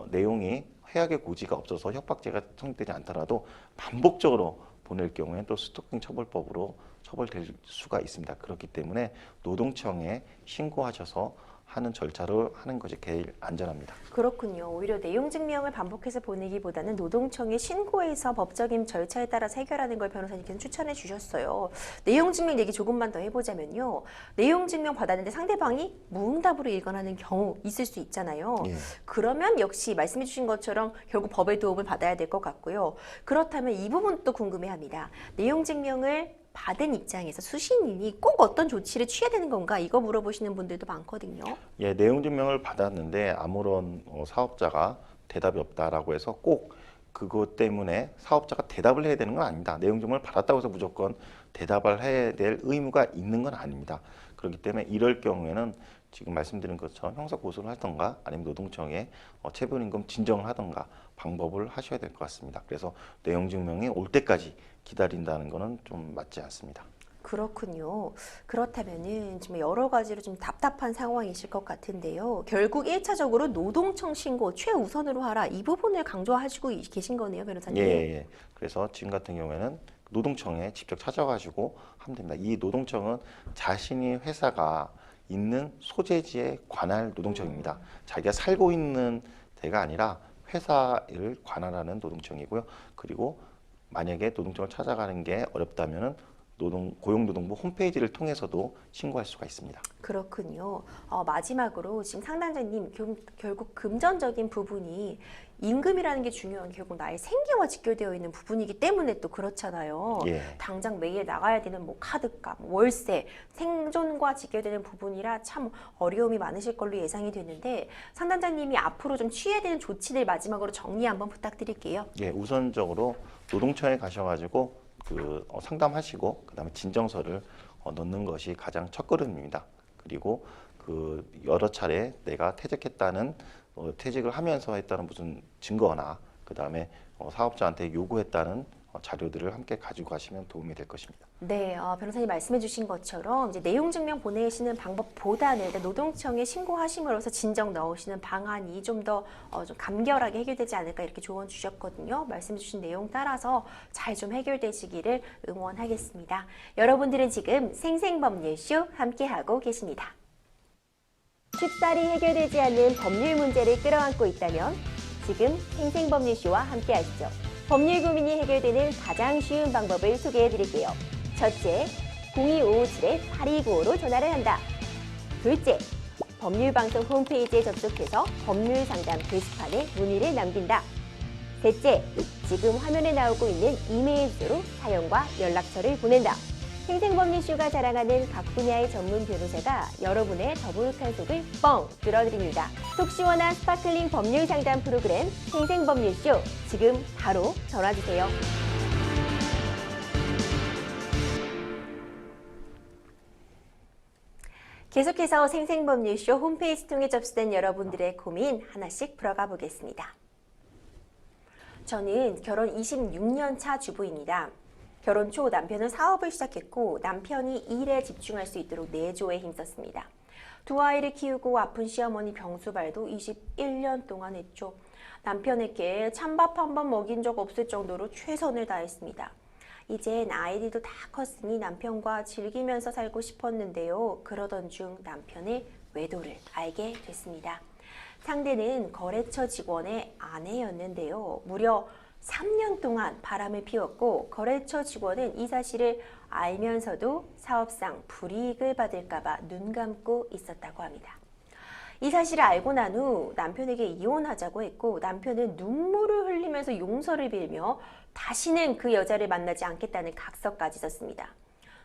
내용이 해악의 고지가 없어서 협박죄가 성립되지 않더라도 반복적으로 보낼 경우에는 또 스토킹 처벌법으로 처벌될 수가 있습니다. 그렇기 때문에 노동청에 신고하셔서 하는 절차를 하는 것이 제일 안전합니다. 그렇군요. 오히려 내용 증명을 반복해서 보내기보다는 노동청에 신고해서 법적인 절차에 따라 해결하는 걸 변호사님께서 추천해 주셨어요. 내용 증명 얘기 조금만 더 해보자면요. 내용 증명 받았는데 상대방이 무응답으로 일관하는 경우 있을 수 있잖아요. 예. 그러면 역시 말씀해 주신 것처럼 결국 법의 도움을 받아야 될 것 같고요. 그렇다면 이 부분도 궁금해합니다. 내용 증명을 받은 입장에서 수신인이 꼭 어떤 조치를 취해야 되는 건가 이거 물어보시는 분들도 많거든요. 예, 내용 증명을 받았는데 아무런 사업자가 대답이 없다라고 해서 꼭 그것 때문에 사업자가 대답을 해야 되는 건 아닙니다. 내용 증명을 받았다고 해서 무조건 대답을 해야 될 의무가 있는 건 아닙니다. 그렇기 때문에 이럴 경우에는 지금 말씀드린 것처럼 형사 고소를 하던가 아니면 노동청에 체불임금 진정을 하던가 방법을 하셔야 될 것 같습니다. 그래서 내용 증명이 올 때까지 기다린다는 것은 좀 맞지 않습니다. 그렇군요. 그렇다면은 좀 여러 가지로 좀 답답한 상황이실 것 같은데요. 결국 1차적으로 노동청 신고 최우선으로 하라 이 부분을 강조하시고 계신 거네요, 변호사님. 예. 그래서 지금 같은 경우에는 노동청에 직접 찾아가시고 하면 됩니다. 이 노동청은 자신이 회사가 있는 소재지에 관할 노동청입니다. 자기가 살고 있는 데가 아니라 회사를 관할하는 노동청이고요. 그리고 만약에 노동청을 찾아가는 게 어렵다면은 고용노동부 홈페이지를 통해서도 신고할 수가 있습니다. 그렇군요. 마지막으로 지금 상담자님 결국 금전적인 부분이 임금이라는 게 중요한 결국 나의 생계와 직결되어 있는 부분이기 때문에 또 그렇잖아요. 예. 당장 매일 나가야 되는 뭐 카드값, 월세, 생존과 직결되는 부분이라 참 어려움이 많으실 걸로 예상이 되는데 상담자님이 앞으로 좀 취해야 되는 조치들 마지막으로 정리 한번 부탁드릴게요. 예, 우선적으로 노동청에 가셔가지고 상담하시고 그다음에 진정서를 넣는 것이 가장 첫걸음입니다. 그리고 그 여러 차례 내가 퇴직했다는 퇴직을 하면서 했다는 무슨 증거나 그다음에 사업자한테 요구했다는 자료들을 함께 가지고 가시면 도움이 될 것입니다. 네, 변호사님 말씀해 주신 것처럼 이제 내용 증명 보내시는 방법보다는 일단 노동청에 신고하심으로써 진정 넣으시는 방안이 좀 더 좀 간결하게 해결되지 않을까 이렇게 조언 주셨거든요. 말씀 주신 내용 따라서 잘 좀 해결되시기를 응원하겠습니다. 여러분들은 지금 생생법률쇼 함께하고 계십니다. 쉽사리 해결되지 않는 법률 문제를 끌어안고 있다면 지금 생생법률쇼와 함께하시죠. 법률 고민이 해결되는 가장 쉬운 방법을 소개해드릴게요. 첫째, 02-557-8295로 전화를 한다. 둘째, 법률방송 홈페이지에 접속해서 법률상담 게시판에 문의를 남긴다. 셋째, 지금 화면에 나오고 있는 이메일 주소로 사연과 연락처를 보낸다. 생생법률쇼가 자랑하는 각 분야의 전문 변호사가 여러분의 더부룩한 속을 뻥 뚫어드립니다. 속 시원한 스파클링 법률 상담 프로그램 생생법률쇼, 지금 바로 전화주세요. 계속해서 생생법률쇼 홈페이지 통해 접수된 여러분들의 고민 하나씩 풀어가 보겠습니다. 저는 결혼 26년 차 주부입니다. 결혼 초 남편은 사업을 시작했고 남편이 일에 집중할 수 있도록 내조에 힘썼습니다. 두 아이를 키우고 아픈 시어머니 병수발도 21년 동안 했죠. 남편에게 찬밥 한 번 먹인 적 없을 정도로 최선을 다했습니다. 이젠 아이들도 다 컸으니 남편과 즐기면서 살고 싶었는데요. 그러던 중 남편의 외도를 알게 됐습니다. 상대는 거래처 직원의 아내였는데요. 무려 3년 동안 바람을 피웠고 거래처 직원은 이 사실을 알면서도 사업상 불이익을 받을까 봐 눈 감고 있었다고 합니다. 이 사실을 알고 난 후 남편에게 이혼하자고 했고 남편은 눈물을 흘리면서 용서를 빌며 다시는 그 여자를 만나지 않겠다는 각서까지 썼습니다.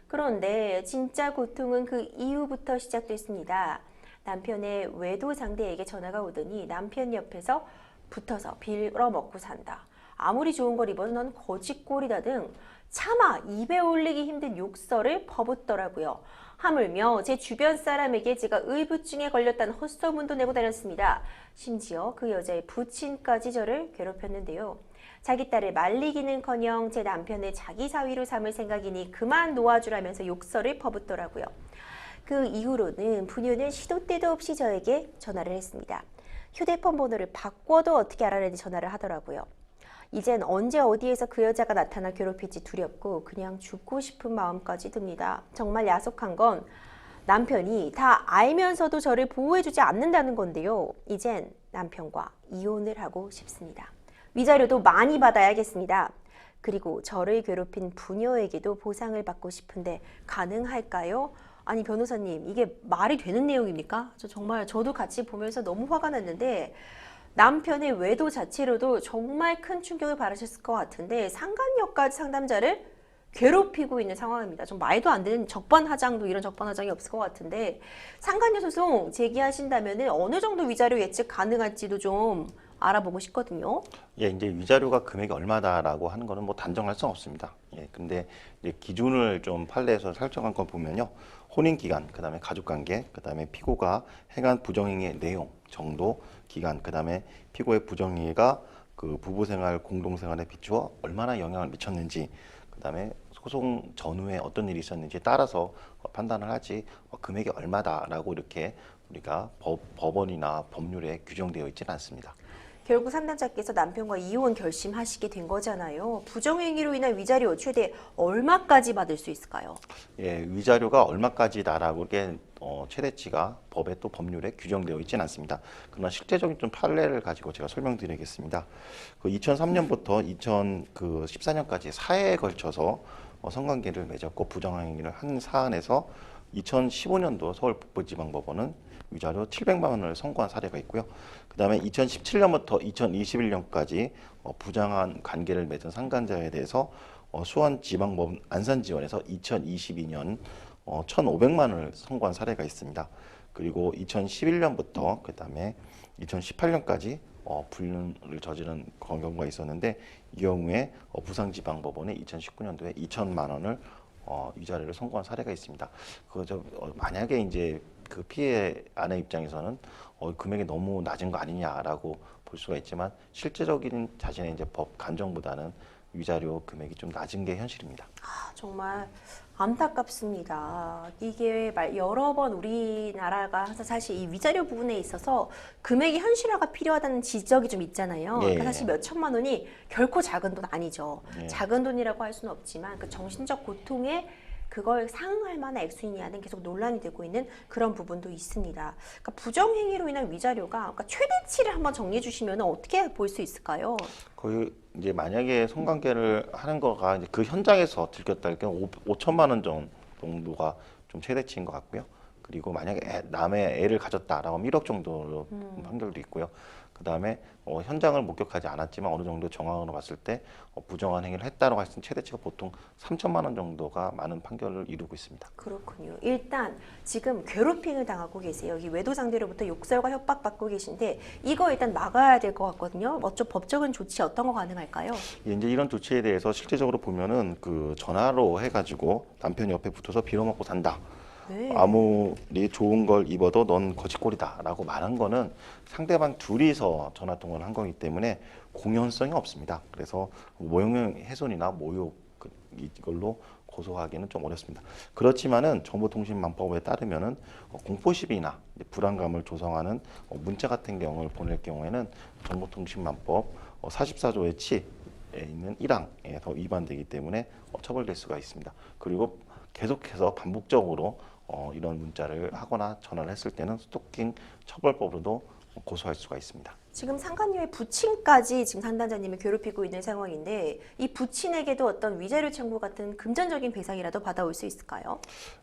그런데 진짜 고통은 그 이후부터 시작됐습니다. 남편의 외도 상대에게 전화가 오더니 남편 옆에서 붙어서 빌어먹고 산다. 아무리 좋은 걸 입어도 넌 거짓골이다 등 차마 입에 올리기 힘든 욕설을 퍼붓더라고요. 하물며 제 주변 사람에게 제가 의부증에 걸렸다는 헛소문도 내고 다녔습니다. 심지어 그 여자의 부친까지 저를 괴롭혔는데요. 자기 딸을 말리기는커녕 제 남편을 자기 사위로 삼을 생각이니 그만 놓아주라면서 욕설을 퍼붓더라고요. 그 이후로는 부녀는 시도 때도 없이 저에게 전화를 했습니다. 휴대폰 번호를 바꿔도 어떻게 알아내는지 전화를 하더라고요. 이젠 언제 어디에서 그 여자가 나타나 괴롭힐지 두렵고 그냥 죽고 싶은 마음까지 듭니다. 정말 야속한 건 남편이 다 알면서도 저를 보호해주지 않는다는 건데요. 이젠 남편과 이혼을 하고 싶습니다. 위자료도 많이 받아야겠습니다. 그리고 저를 괴롭힌 부녀에게도 보상을 받고 싶은데 가능할까요? 아니 변호사님, 이게 말이 되는 내용입니까? 저도 같이 보면서 너무 화가 났는데 남편의 외도 자체로도 정말 큰 충격을 받으셨을 것 같은데 상간녀까지 상담자를 괴롭히고 있는 상황입니다. 좀 말도 안 되는 적반하장도 이런 적반하장이 없을 것 같은데 상간녀 소송 제기하신다면 어느 정도 위자료 예측 가능할지도 좀 알아보고 싶거든요. 예, 이제 위자료가 금액이 얼마다라고 하는 거는 뭐 단정할 수는 없습니다. 예, 근데 이제 기준을 좀 판례에서 설정한 거 보면요. 혼인 기간, 그다음에 가족 관계, 그다음에 피고가 행한 부정행위의 내용, 정도, 기간, 그다음에 피고의 부정행위가 그 부부 생활, 공동 생활에 비추어 얼마나 영향을 미쳤는지, 그다음에 소송 전후에 어떤 일이 있었는지에 따라서 판단을 하지 금액이 얼마다라고 이렇게 우리가 법원이나 법률에 규정되어 있지는 않습니다. 결국 상담자께서 남편과 이혼 결심하시게 된 거잖아요. 부정행위로 인한 위자료 최대 얼마까지 받을 수 있을까요? 예, 위자료가 얼마까지다라고 이렇게 최대치가 법에 또 법률에 규정되어 있지는 않습니다. 그러나 실제적인 좀 판례를 가지고 제가 설명드리겠습니다. 그 2003년부터 2014년까지 4회에 걸쳐서 성관계를 맺었고 부정행위를 한 사안에서 2015년도 서울북부지방법원은 위자료 700만 원을 선고한 사례가 있고요. 그 다음에 2017년부터 2021년까지 부당한 관계를 맺은 상간자에 대해서 수원지방법원 안산지원에서 2022년 1,500만 원을 선고한 사례가 있습니다. 그리고 2011년부터 그 다음에 2018년까지 불륜을 저지른 경우가 있었는데 이 경우에 부산지방법원이 2019년도에 2천만 원을 위자료를 선고한 사례가 있습니다. 만약에 이제 그 피해 아내 입장에서는 금액이 너무 낮은 거 아니냐라고 볼 수가 있지만 실제적인 자신의 이제 법 간정보다는 위자료 금액이 좀 낮은 게 현실입니다. 정말 안타깝습니다. 이게 여러 번 우리나라가 사실 이 위자료 부분에 있어서 금액이 현실화가 필요하다는 지적이 좀 있잖아요. 예. 그러니까 사실 몇 천만 원이 결코 작은 돈 아니죠. 예. 작은 돈이라고 할 수는 없지만 그 정신적 고통에 그걸 상응할 만한 액수이냐는 계속 논란이 되고 있는 그런 부분도 있습니다. 그러니까 부정행위로 인한 위자료가 그러니까 최대치를 한번 정리해 주시면 어떻게 볼 수 있을까요? 거의 이제 만약에 성관계를 하는 거가 이제 그 현장에서 들켰다 할 경우 5천만 원 정도가 좀 최대치인 것 같고요. 그리고 만약에 남의 애를 가졌다라고 하면 1억 정도로 판결도 있고요. 그 다음에 현장을 목격하지 않았지만 어느 정도 정황으로 봤을 때 부정한 행위를 했다라고 했을 때 최대치가 보통 3천만 원 정도가 많은 판결을 이루고 있습니다. 그렇군요. 일단 지금 괴롭힘을 당하고 계세요. 이 외도 상대로부터 욕설과 협박받고 계신데 이거 일단 막아야 될 것 같거든요. 먼저 법적인 조치 어떤 거 가능할까요? 예, 이제 이런 조치에 대해서 실제적으로 보면은 그 전화로 해가지고 남편이 옆에 붙어서 빌어먹고 산다. 네. 아무리 좋은 걸 입어도 넌 거짓골이다라고 말한 거는 상대방 둘이서 전화 통화를 한 거기 때문에 공연성이 없습니다. 그래서 명예훼손이나 모욕 이걸로 고소하기는 좀 어렵습니다. 그렇지만은 정보통신망법에 따르면은 공포시비나 불안감을 조성하는 문자 같은 경우를 보낼 경우에는 정보통신망법 44조의 7에 있는 1항에서 위반되기 때문에 처벌될 수가 있습니다. 그리고 계속해서 반복적으로 이런 문자를 하거나 전화를 했을 때는 스토킹 처벌법으로도 고소할 수가 있습니다. 지금 상간녀의 부친까지 지금 상담자님을 괴롭히고 있는 상황인데 이 부친에게도 어떤 위자료 청구 같은 금전적인 배상이라도 받아올 수 있을까요?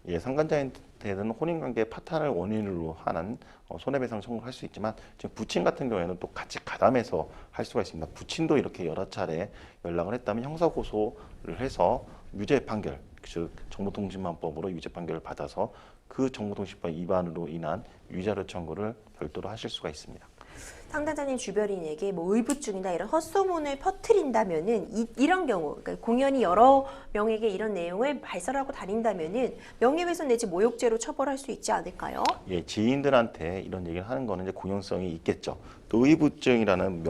예, 상간자한테는 혼인관계 파탄을 원인으로 하는 손해배상 청구를 할 수 있지만 지금 부친 같은 경우에는 또 같이 가담해서 할 수가 있습니다. 부친도 이렇게 여러 차례 연락을 했다면 형사고소를 해서 유죄 판결, 즉 정보통신망법으로 유죄 판결을 받아서 그 정보통신법 위반으로 인한 위자료 청구를 별도로 하실 수가 있습니다. 상담자님 주변인에게 뭐 의부증이나 이런 헛소문을 퍼뜨린다면은 이런 경우 그러니까 공연히 여러 명에게 이런 내용을 발설하고 다닌다면은 명예훼손 내지 모욕죄로 처벌할 수 있지 않을까요? 예, 지인들한테 이런 얘기를 하는 거는 이제 공연성이 있겠죠. 또 의부증이라는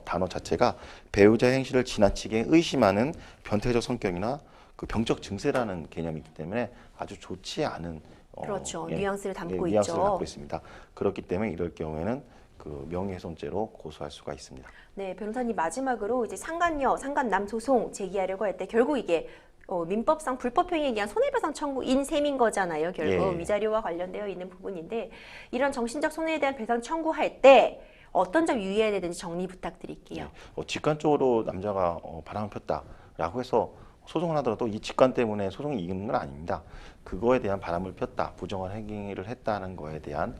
단어 자체가 배우자 행실을 지나치게 의심하는 변태적 성격이나 그 병적 증세라는 개념이기 때문에 아주 좋지 않은 그렇죠. 뉘앙스를 담고 뉘앙스를 있죠. 담고 있습니다. 그렇기 때문에 이럴 경우에는 그 명예훼손죄로 고소할 수가 있습니다. 네, 변호사님 마지막으로 이제 상간녀, 상간남 소송 제기하려고 할 때 결국 이게 민법상 불법행위에 의한 손해배상 청구인 셈인 거잖아요. 결국 예. 위자료와 관련되어 있는 부분인데 이런 정신적 손해에 대한 배상 청구할 때 어떤 점 유의해야 되는지 정리 부탁드릴게요. 예, 직관적으로 남자가 바람을 폈다라고 해서 소송을 하더라도 이 직관 때문에 소송이 이기는 건 아닙니다. 그거에 대한 바람을 폈다, 부정한 행위를 했다는 거에 대한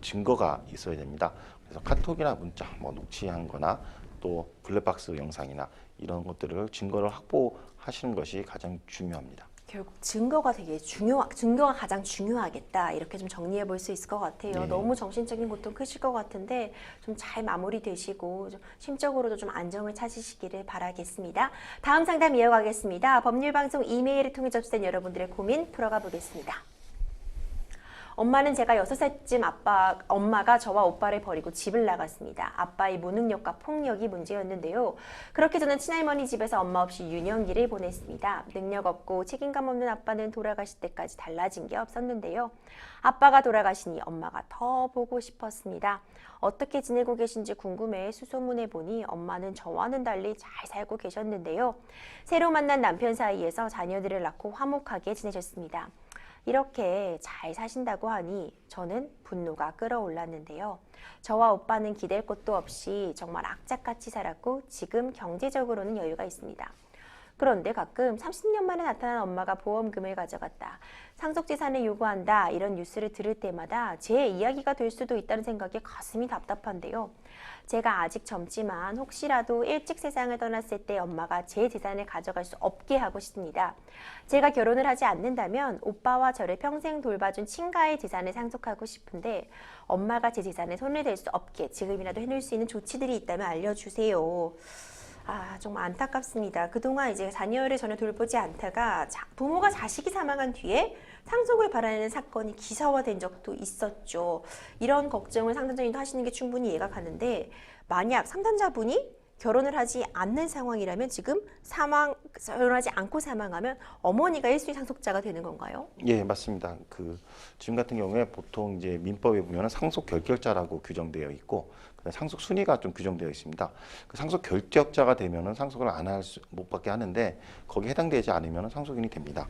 증거가 있어야 됩니다. 그래서 카톡이나 문자, 녹취한 거나 또 블랙박스 영상이나 이런 것들을 증거를 확보하시는 것이 가장 중요합니다. 결국 증거가 증거가 가장 중요하겠다 이렇게 좀 정리해 볼 수 있을 것 같아요. 네. 너무 정신적인 고통 크실 것 같은데 좀 잘 마무리되시고 좀 심적으로도 좀 안정을 찾으시기를 바라겠습니다. 다음 상담 이어가겠습니다. 법률방송 이메일을 통해 접수된 여러분들의 고민 풀어가 보겠습니다. 엄마는 제가 6살쯤 엄마가 저와 오빠를 버리고 집을 나갔습니다. 아빠의 무능력과 폭력이 문제였는데요. 그렇게 저는 친할머니 집에서 엄마 없이 유년기를 보냈습니다. 능력 없고 책임감 없는 아빠는 돌아가실 때까지 달라진 게 없었는데요. 아빠가 돌아가시니 엄마가 더 보고 싶었습니다. 어떻게 지내고 계신지 궁금해 수소문해 보니 엄마는 저와는 달리 잘 살고 계셨는데요. 새로 만난 남편 사이에서 자녀들을 낳고 화목하게 지내셨습니다. 이렇게 잘 사신다고 하니 저는 분노가 끌어올랐는데요. 저와 오빠는 기댈 곳도 없이 정말 악착같이 살았고 지금 경제적으로는 여유가 있습니다. 그런데 가끔 30년 만에 나타난 엄마가 보험금을 가져갔다, 상속재산을 요구한다 이런 뉴스를 들을 때마다 제 이야기가 될 수도 있다는 생각에 가슴이 답답한데요. 제가 아직 젊지만 혹시라도 일찍 세상을 떠났을 때 엄마가 제 재산을 가져갈 수 없게 하고 싶습니다. 제가 결혼을 하지 않는다면 오빠와 저를 평생 돌봐준 친가의 재산을 상속하고 싶은데 엄마가 제 재산에 손을 댈 수 없게 지금이라도 해놓을 수 있는 조치들이 있다면 알려주세요. 정말 안타깝습니다. 그동안 이제 자녀를 전혀 돌보지 않다가 부모가 자식이 사망한 뒤에 상속을 받아내는 사건이 기사화된 적도 있었죠. 이런 걱정을 상담자님도 하시는 게 충분히 이해가 가는데 만약 상담자분이 결혼을 하지 않는 상황이라면 지금 결혼하지 않고 사망하면 어머니가 1순위 상속자가 되는 건가요? 예, 맞습니다. 지금 같은 경우에 보통 이제 민법에 보면 상속 결격자라고 규정되어 있고 상속 순위가 좀 규정되어 있습니다. 상속 결격자가 되면은 상속을 못 받게 하는데 거기에 해당되지 않으면 상속인이 됩니다.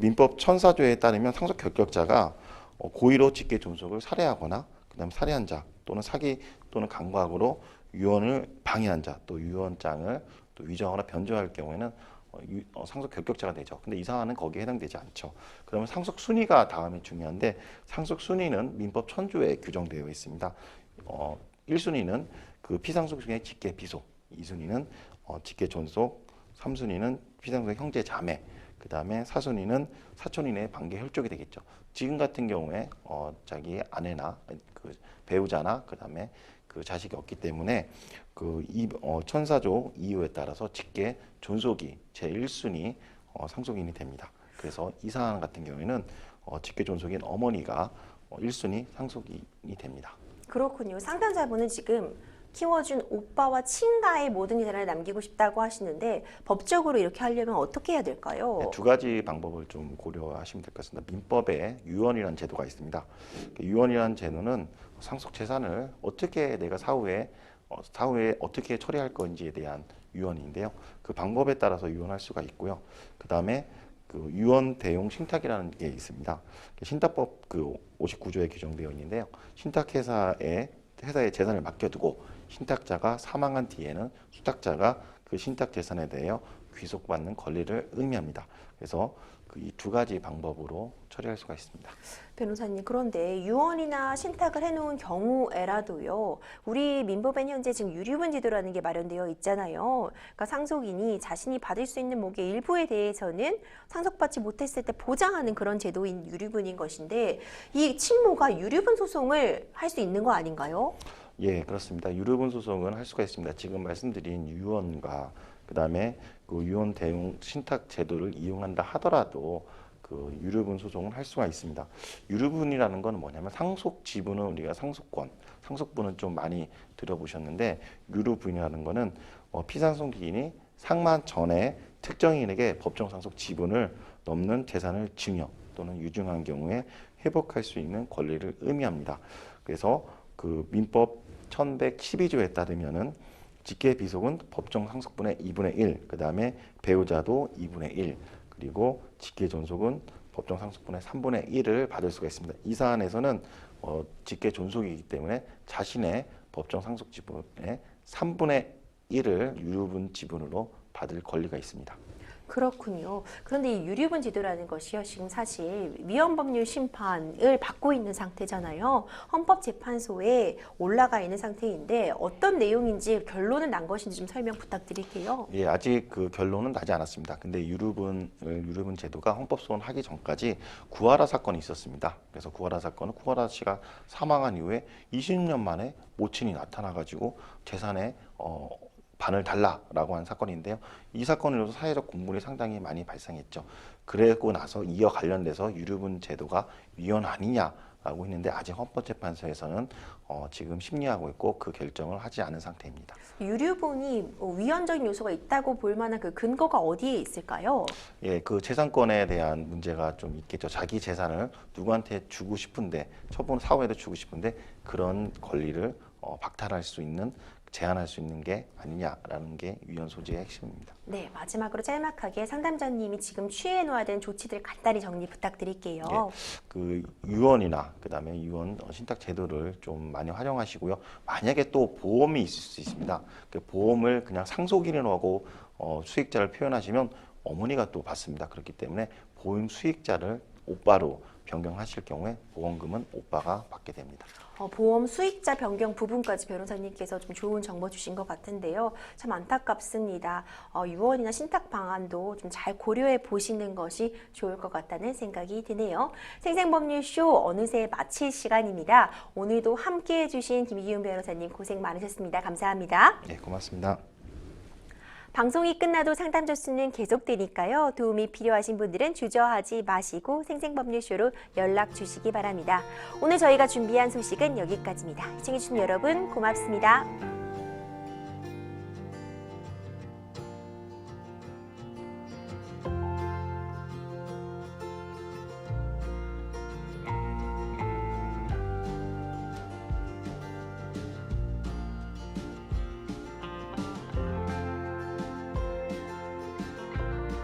민법 1004조에 따르면 상속 결격자가 고의로 직계 존속을 살해하거나 그다음 살해한 자 또는 사기 또는 강박으로 유언을 방해한 자 또 유언장을 또 위조하거나 변조할 경우에는 상속 결격자가 되죠. 근데 이 사안은 거기에 해당되지 않죠. 그러면 상속 순위가 다음에 중요한데 상속 순위는 민법 1000조에 규정되어 있습니다. 1순위는 피상속 중에 직계 비속, 2순위는 직계 존속, 3순위는 피상속 형제 자매, 그 다음에 4순위는 사촌 이내의 관계 혈족이 되겠죠. 지금 같은 경우에 자기 아내나 배우자나 그 다음에 자식이 없기 때문에 1004조 2호에 따라서 직계 존속이 제1순위 상속인이 됩니다. 그래서 이 사안 같은 경우에는 직계 존속인 어머니가 1순위 상속인이 됩니다. 그렇군요. 상담자분은 지금 키워준 오빠와 친가의 모든 재산을 남기고 싶다고 하시는데 법적으로 이렇게 하려면 어떻게 해야 될까요? 네, 두 가지 방법을 좀 고려하시면 될 것 같습니다. 민법에 유언이라는 제도가 있습니다. 유언이라는 제도는 상속 재산을 어떻게 내가 사후에 어떻게 처리할 건지에 대한 유언인데요. 그 방법에 따라서 유언할 수가 있고요. 그 다음에 유언 대용 신탁이라는 게 있습니다. 신탁법 59조에 규정되어 있는데요. 신탁회사에 재산을 맡겨두고 신탁자가 사망한 뒤에는 수탁자가 그 신탁 재산에 대하여 귀속받는 권리를 의미합니다. 그래서 이 두 가지 방법으로 처리할 수가 있습니다. 변호사님, 그런데 유언이나 신탁을 해놓은 경우에라도요, 우리 민법엔 현재 지금 유류분 제도라는 게 마련되어 있잖아요. 그러니까 상속인이 자신이 받을 수 있는 목의 일부에 대해서는 상속받지 못했을 때 보장하는 그런 제도인 유류분인 것인데 이 친모가 유류분 소송을 할 수 있는 거 아닌가요? 예, 그렇습니다. 유류분 소송은 할 수가 있습니다. 지금 말씀드린 유언과 그다음에 유언 대용 신탁 제도를 이용한다 하더라도 유류분 소송을 할 수가 있습니다. 유류분이라는 건 뭐냐면 상속 지분은 우리가 상속분은 좀 많이 들어보셨는데 유류분이라는 거는 피상속인이 상만 전에 특정인에게 법정 상속 지분을 넘는 재산을 증여 또는 유증한 경우에 회복할 수 있는 권리를 의미합니다. 그래서 민법 1112조에 따르면은 직계 비속은 법정 상속분의 2분의 1, 그 다음에 배우자도 2분의 1, 그리고 직계 존속은 법정 상속분의 3분의 1을 받을 수가 있습니다. 이 사안에서는 직계 존속이기 때문에 자신의 법정 상속 지분의 3분의 1을 유류분 지분으로 받을 권리가 있습니다. 그렇군요. 그런데 이 유류분 제도라는 것이요, 지금 사실 위헌법률 심판을 받고 있는 상태잖아요. 헌법재판소에 올라가 있는 상태인데 어떤 내용인지 결론은 난 것인지 좀 설명 부탁드릴게요. 예, 아직 결론은 나지 않았습니다. 근데 유류분 제도가 헌법소원 하기 전까지 구하라 사건이 있었습니다. 그래서 구하라 사건은 구하라 씨가 사망한 이후에 20년 만에 모친이 나타나가지고 재산에 반을 달라라고 한 사건인데요. 이 사건으로서 사회적 공분이 상당히 많이 발생했죠. 그러고 나서 이어 관련돼서 유류분 제도가 위헌 아니냐라고 했는데 아직 헌법재판소에서는 지금 심리하고 있고 그 결정을 하지 않은 상태입니다. 유류분이 위헌적인 요소가 있다고 볼 만한 그 근거가 어디에 있을까요? 예, 재산권에 대한 문제가 좀 있겠죠. 자기 재산을 누구한테 주고 싶은데 사후에도 주고 싶은데 그런 권리를 박탈할 수 있는 제한할 수 있는 게 아니냐라는 게 위헌 소지의 핵심입니다. 네, 마지막으로 짤막하게 상담자님이 지금 취해놓아야 되는 조치들 간단히 정리 부탁드릴게요. 예, 유언이나 그다음에 유언 신탁 제도를 좀 많이 활용하시고요. 만약에 또 보험이 있을 수 있습니다. 그 보험을 그냥 상속인으로 하고 수익자를 표현하시면 어머니가 또 받습니다. 그렇기 때문에 보험 수익자를 오빠로 변경하실 경우에 보험금은 오빠가 받게 됩니다. 보험 수익자 변경 부분까지 변호사님께서 좀 좋은 정보 주신 것 같은데요. 참 안타깝습니다. 유언이나 신탁 방안도 좀 잘 고려해 보시는 것이 좋을 것 같다는 생각이 드네요. 생생법률쇼 어느새 마칠 시간입니다. 오늘도 함께해 주신 김기훈 변호사님 고생 많으셨습니다. 감사합니다. 네, 고맙습니다. 방송이 끝나도 상담 접수는 계속되니까요. 도움이 필요하신 분들은 주저하지 마시고 생생법률쇼로 연락 주시기 바랍니다. 오늘 저희가 준비한 소식은 여기까지입니다. 시청해주신 여러분 고맙습니다.